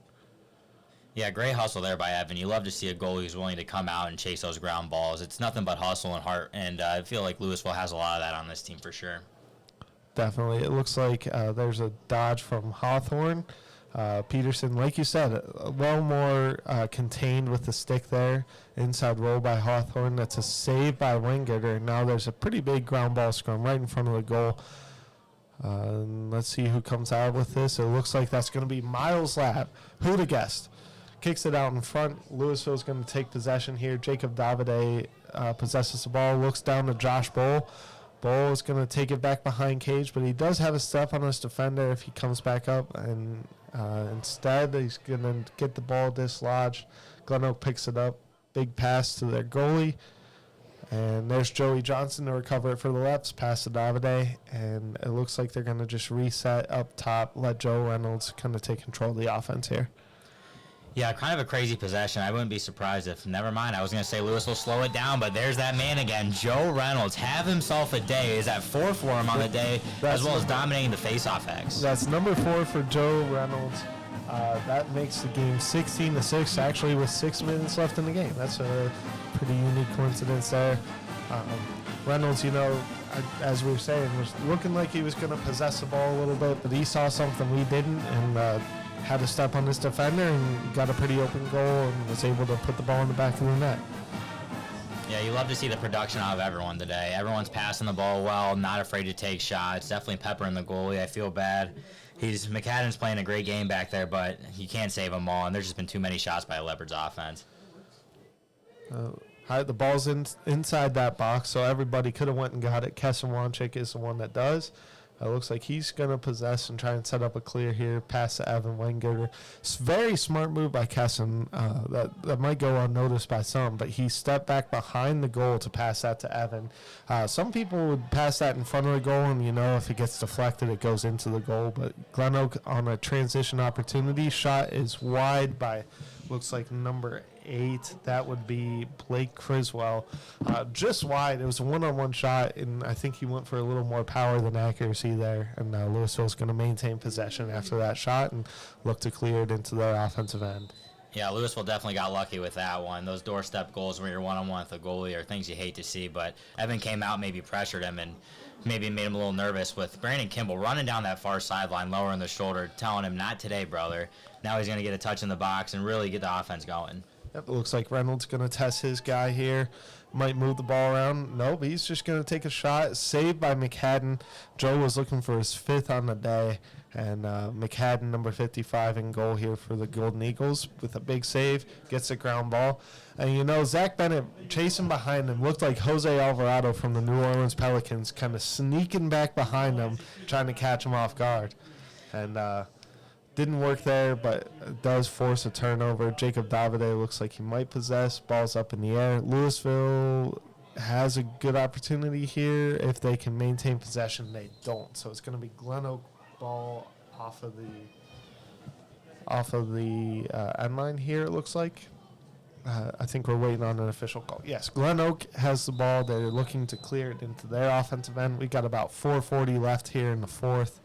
Yeah, great hustle there by Evan. You love to see a goalie who's willing to come out and chase those ground balls. It's nothing but hustle and heart, and I feel like Louisville has a lot of that on this team for sure. Definitely. It looks like there's a dodge from Hawthorne. Peterson, like you said, well more contained with the stick there. Inside roll by Hawthorne. That's a save by Wingate. Now there's a pretty big ground ball scrum right in front of the goal. Let's see who comes out with this. It looks like that's going to be Miles Lapp. Who'd have guessed? Kicks it out in front. Louisville's going to take possession here. Jacob Davide possesses the ball, looks down to Josh Bowl. Bowl is going to take it back behind cage, but he does have a step on his defender if he comes back up, and instead he's going to get the ball dislodged. Glenoak picks it up. Big pass to their goalie, and there's Joey Johnson to recover it for the Leps, pass to Davide, and it looks like they're going to just reset up top, let Joe Reynolds kind of take control of the offense here. Yeah, kind of a crazy possession. I wouldn't be surprised if, never mind, I was going to say Lewis will slow it down, but there's that man again, Joe Reynolds. Have himself a day. Is at 4 for him on the day, as well as dominating the face-off X. That's number 4 for Joe Reynolds. That makes the game 16-6, actually with 6 minutes left in the game. That's a pretty unique coincidence there. Reynolds, as we were saying, was looking like he was going to possess the ball a little bit, but he saw something we didn't, and had to step on his defender and got a pretty open goal and was able to put the ball in the back of the net. Yeah, you love to see the production out of everyone today. Everyone's passing the ball well, not afraid to take shots, definitely peppering the goalie. I feel bad. McAdam's playing a great game back there, but you can't save them all, and there's just been too many shots by the Leopards offense. The ball's inside that box, so everybody could have went and got it. Kesson Wanchik is the one that does. Looks like he's going to possess and try and set up a clear here. Pass to Evan Wenger. It's very smart move by Kesson. That might go unnoticed by some, but he stepped back behind the goal to pass that to Evan. Some people would pass that in front of the goal, and if it gets deflected, it goes into the goal. But Glenoak on a transition opportunity shot is wide by, looks like number 8. That would be Blake Criswell. Just wide. It was a one-on-one shot, and I think he went for a little more power than accuracy there. And Louisville's going to maintain possession after that shot and look to clear it into their offensive end. Yeah, Louisville definitely got lucky with that one. Those doorstep goals where you're one-on-one with a goalie are things you hate to see, but Evan came out, maybe pressured him, and maybe made him a little nervous with Brandon Kimball running down that far sideline, lowering the shoulder, telling him, not today, brother. Now he's going to get a touch in the box and really get the offense going. Yep, it looks like Reynolds going to test his guy here. might move the ball around. Nope, he's just going to take a shot. Saved by McHadden. Joe was looking for his 5th on the day. And McHadden, number 55, in goal here for the Golden Eagles with a big save. Gets the ground ball. And, Zach Bennett chasing behind him looked like Jose Alvarado from the New Orleans Pelicans, kind of sneaking back behind him, trying to catch him off guard. And didn't work there, but it does force a turnover. Jacob Davide looks like he might possess. Ball's up in the air. Louisville has a good opportunity here. If they can maintain possession, they don't. So it's going to be Glenoak ball off of the end line here, it looks like. I think we're waiting on an official call. Yes, Glenoak has the ball. They're looking to clear it into their offensive end. We got about 4:40 left here in the 4th.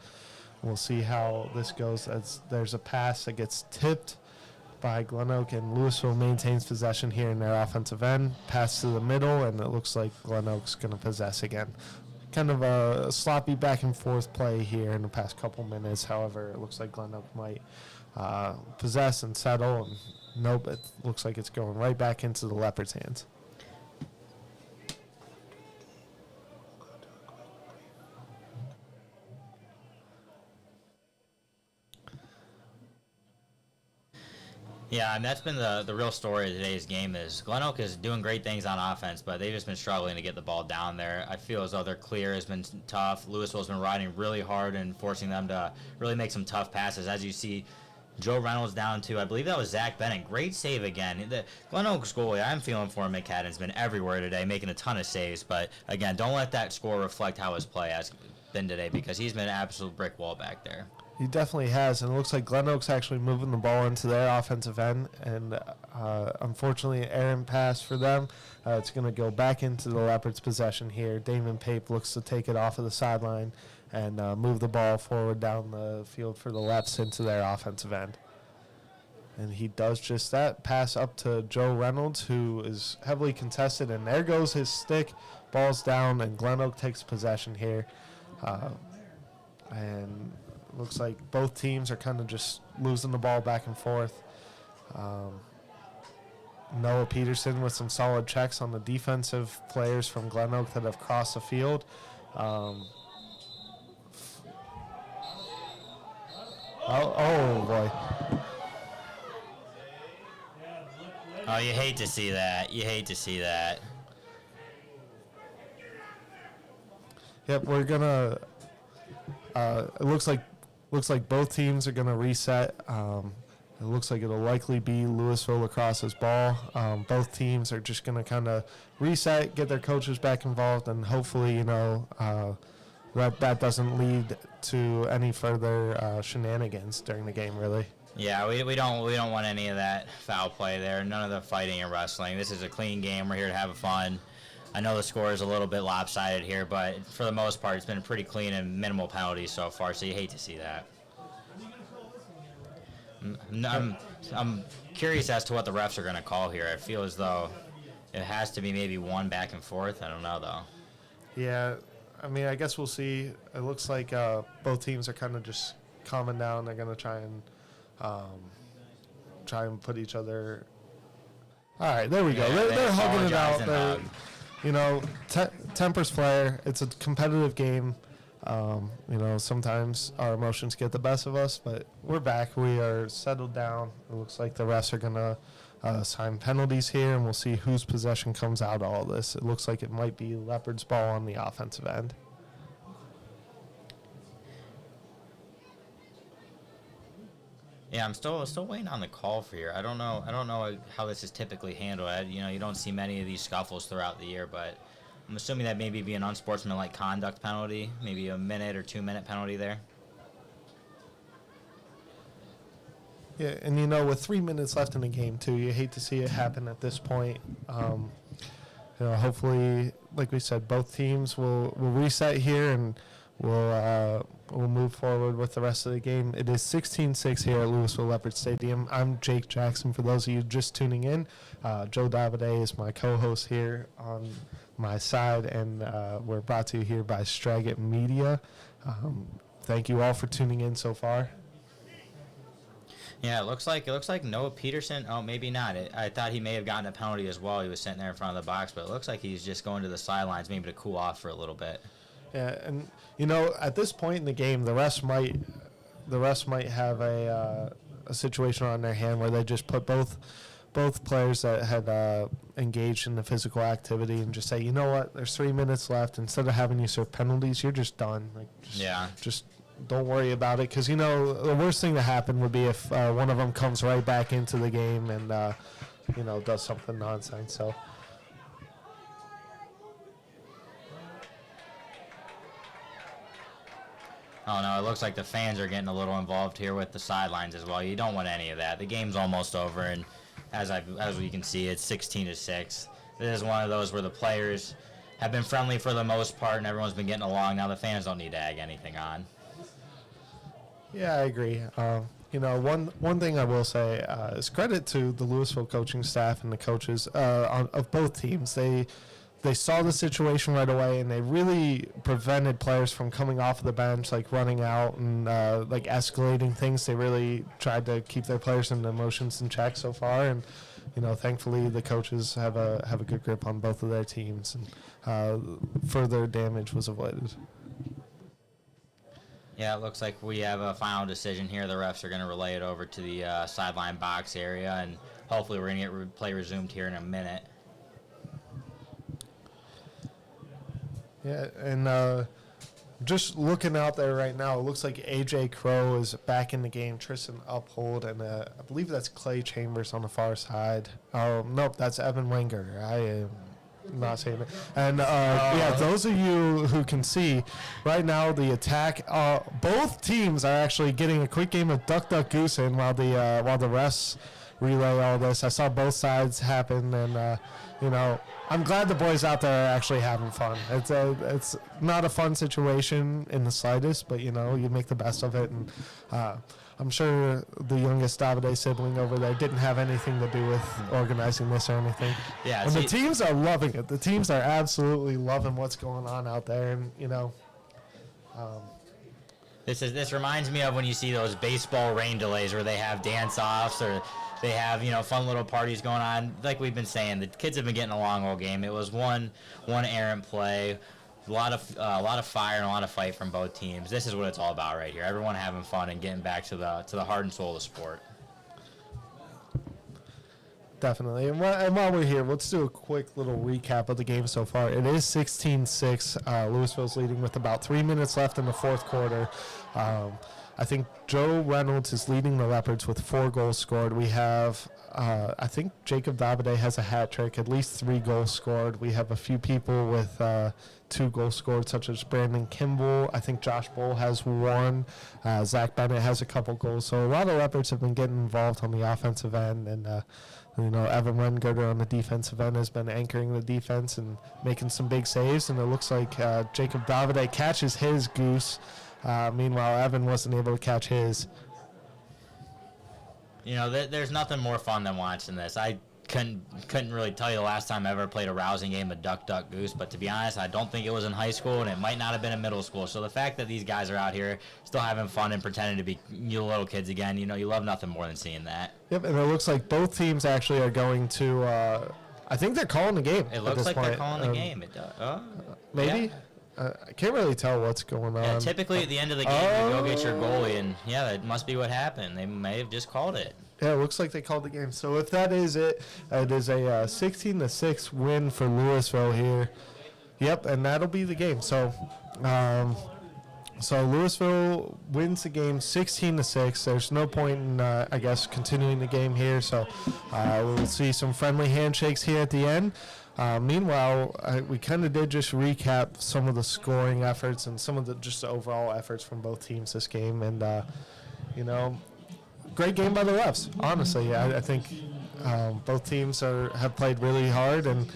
We'll see how this goes as there's a pass that gets tipped by Glenoak, and Louisville maintains possession here in their offensive end. Pass to the middle, and it looks like Glenoak's going to possess again. Kind of a sloppy back and forth play here in the past couple minutes. However, it looks like Glenoak might possess and settle. And nope, it looks like it's going right back into the Leopards' hands. Yeah, I mean, that's been the real story of today's game is Glenoak is doing great things on offense, but they've just been struggling to get the ball down there. I feel as though their clear has been tough. Louisville's been riding really hard and forcing them to really make some tough passes. As you see, Joe Reynolds down to, I believe that was Zach Bennett. Great save again. The Glenoak's goalie, I'm feeling for him. McHadden's been everywhere today, making a ton of saves. But, again, don't let that score reflect how his play has been today because he's been an absolute brick wall back there. He definitely has, and it looks like Glenoak's actually moving the ball into their offensive end, and unfortunately, an errant pass for them. It's going to go back into the Leopards' possession here. Damon Pape looks to take it off of the sideline and move the ball forward down the field for the Leps into their offensive end. And he does just that. Pass up to Joe Reynolds, who is heavily contested, and there goes his stick. Ball's down, and Glenoak takes possession here. And looks like both teams are kind of just losing the ball back and forth. Noah Peterson with some solid checks on the defensive players from Glenoak that have crossed the field. Oh, boy. Oh, you hate to see that. You hate to see that. Yep, we're going to it looks like both teams are going to reset. It looks like it'll likely be Louisville Lacrosse's ball. Both teams are just going to kind of reset, get their coaches back involved, and hopefully, that doesn't lead to any further shenanigans during the game, really. Yeah, we don't want any of that foul play there. None of the fighting and wrestling. This is a clean game. We're here to have fun. I know the score is a little bit lopsided here, but for the most part, it's been pretty clean and minimal penalties so far, so you hate to see that. I'm curious as to what the refs are going to call here. I feel as though it has to be maybe one back and forth. I don't know, though. Yeah, I mean, I guess we'll see. It looks like both teams are kind of just calming down. They're going to try and put each other. All right, there we go. They're hugging it out. Tempers flare. It's a competitive game. Sometimes our emotions get the best of us, but we're back. We are settled down. It looks like the refs are going to assign penalties here, and we'll see whose possession comes out of all this. It looks like it might be Leopards' ball on the offensive end. Yeah, I'm still waiting on the call for here. I don't know how this is typically handled. You don't see many of these scuffles throughout the year, but I'm assuming that maybe be an unsportsmanlike conduct penalty, maybe a minute or 2 minute penalty there. Yeah, and with 3 minutes left in the game too, you hate to see it happen at this point. Hopefully, like we said, both teams will reset here and we'll move forward with the rest of the game. It is 16-6 here at Louisville Leopard Stadium. I'm Jake Jackson. For those of you just tuning in, Joe Davide is my co-host here on my side, and we're brought to you here by Straggat Media. Thank you all for tuning in so far. Yeah, it looks like Noah Peterson. Oh, maybe not. I thought he may have gotten a penalty as well. He was sitting there in front of the box, but it looks like he's just going to the sidelines, maybe to cool off for a little bit. Yeah, and you know, at this point in the game, the refs might have a situation on their hand where they just put both players that had engaged in the physical activity and just say, you know what, there's 3 minutes left. Instead of having you serve penalties, you're just done. Like, just don't worry about it, because you know the worst thing to happen would be if one of them comes right back into the game and you know, does something nonsense. So. Oh, no, it looks like the fans are getting a little involved here with the sidelines as well. You don't want any of that. The game's almost over, and as we can see, it's 16-6. This is one of those where the players have been friendly for the most part, and everyone's been getting along. Now the fans don't need to egg anything on. Yeah, I agree. You know, one thing I will say is credit to the Louisville coaching staff and the coaches of both teams. They saw the situation right away, and they really prevented players from coming off of the bench, like running out and like escalating things. They really tried to keep their players and emotions in check so far, and you know, thankfully the coaches have a good grip on both of their teams, and further damage was avoided. Yeah, it looks like we have a final decision here. The refs are going to relay it over to the sideline box area, and hopefully we're going to get play resumed here in a minute. Yeah, and just looking out there right now, it looks like A.J. Crow is back in the game, Tristan Uphold, and I believe that's Clay Chambers on the far side. Nope, that's Evan Wenger. I am not saying it. And, yeah, those of you who can see, right now the attack, both teams are actually getting a quick game of duck, duck, goose in while the refs relay all this. I saw both sides happen, and, you know, I'm glad the boys out there are actually having fun. It's not a fun situation in the slightest, but, you know, you make the best of it. And I'm sure the youngest Davide sibling over there didn't have anything to do with organizing this or anything. Yeah, and the teams are loving it. The teams are absolutely loving what's going on out there. And, you know, this reminds me of when you see those baseball rain delays where they have dance-offs or they have, you know, fun little parties going on. Like we've been saying, the kids have been getting along all game. It was one errant play, a lot of fire and a lot of fight from both teams. This is what it's all about right here. Everyone having fun and getting back to the heart and soul of the sport. Definitely. And while we're here, let's do a quick little recap of the game so far. It is 16-6. Louisville's leading with about 3 minutes left in the fourth quarter. I think Joe Reynolds is leading the Leopards with 4 goals scored. We have, I think Jacob Davide has a hat trick, at least 3 goals scored. We have a few people with 2 goals scored, such as Brandon Kimball. I think Josh Bull has 1. Zach Bennett has a couple goals. So a lot of Leopards have been getting involved on the offensive end. And, you know, Evan Rengurter on the defensive end has been anchoring the defense and making some big saves. And it looks like Jacob Davide catches his goose. Meanwhile, Evan wasn't able to catch his. You know, there's nothing more fun than watching this. I couldn't really tell you the last time I ever played a rousing game of duck, duck, goose. But to be honest, I don't think it was in high school, and it might not have been in middle school. So the fact that these guys are out here still having fun and pretending to be little kids again, you know, you love nothing more than seeing that. Yep, and it looks like both teams actually are going to, I think they're calling the game. It looks like they're calling the game. It does. Maybe? Yeah. I can't really tell what's going on. Yeah, typically at the end of the game, you go get your goalie, and yeah, that must be what happened. They may have just called it. Yeah, it looks like they called the game. So if that is it, it is a 16-6 win for Louisville here. Yep, and that'll be the game. So, so Louisville wins the game 16-6. There's no point in, I guess, continuing the game here. So we'll see some friendly handshakes here at the end. Meanwhile, we kind of did just recap some of the scoring efforts and some of the just the overall efforts from both teams this game. And, you know, great game by the refs, honestly. I think both teams have played really hard. And,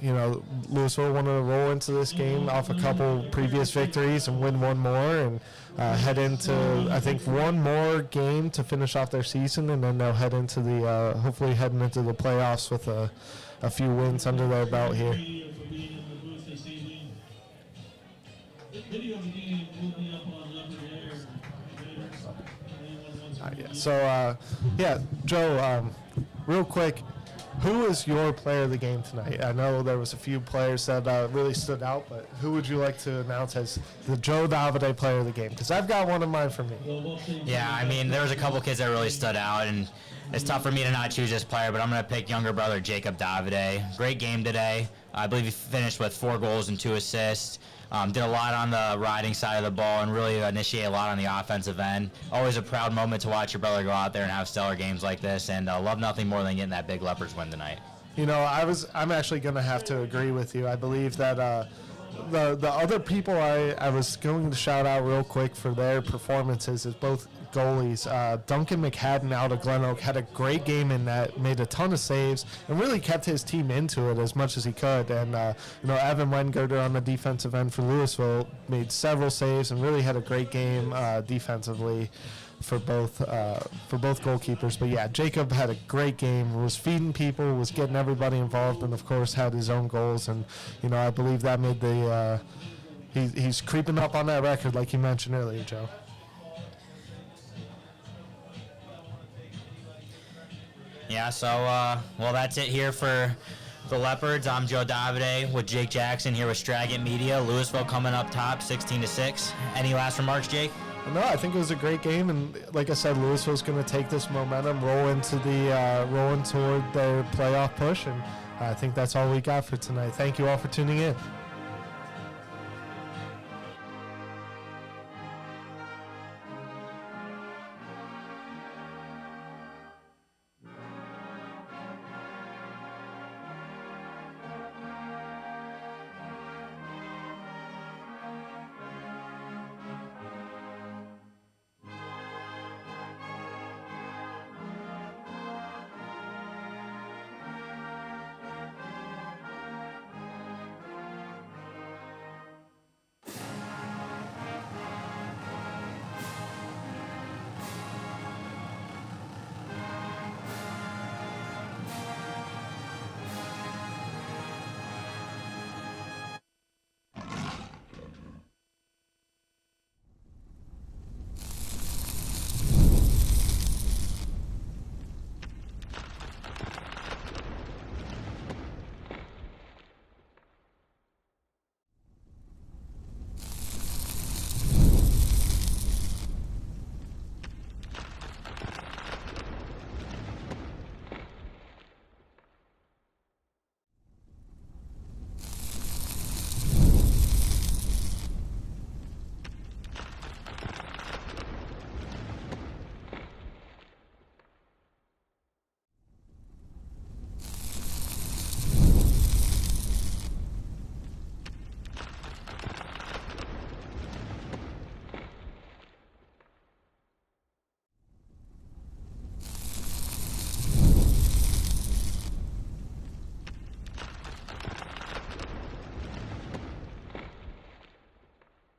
you know, Louisville wanted to roll into this game off a couple previous victories and win one more and head into, I think, one more game to finish off their season. And then they'll head into the, hopefully heading into the playoffs with a few wins under their belt here. So, Joe, real quick, who is your player of the game tonight? I know there was a few players that really stood out, but who would you like to announce as the Joe Davide player of the game? Because I've got one of mine for me. Yeah, I mean, there was a couple kids that really stood out, and it's tough for me to not choose this player, but I'm going to pick younger brother Jacob Davide. Great game today. I believe he finished with 4 goals and 2 assists. Did a lot on the riding side of the ball and really initiate a lot on the offensive end. Always a proud moment to watch your brother go out there and have stellar games like this, and love nothing more than getting that big Leopards win tonight. You know, I'm actually going to have to agree with you. I believe that the other people I was going to shout out real quick for their performances is both goalies. Duncan McHadden out of Glenoak had a great game in that, made a ton of saves, and really kept his team into it as much as he could. And Evan Wengerter on the defensive end for Louisville made several saves and really had a great game defensively for both goalkeepers. But yeah, Jacob had a great game, was feeding people, was getting everybody involved, and of course had his own goals. And I believe that made the he's creeping up on that record like you mentioned earlier, Joe. Yeah, so, well, that's it here for the Leopards. I'm Joe Davide with Jake Jackson here with Straggat Media. Louisville coming up top, 16-6. Any last remarks, Jake? No, I think it was a great game, and like I said, Louisville's going to take this momentum, rolling toward their playoff push, and I think that's all we got for tonight. Thank you all for tuning in.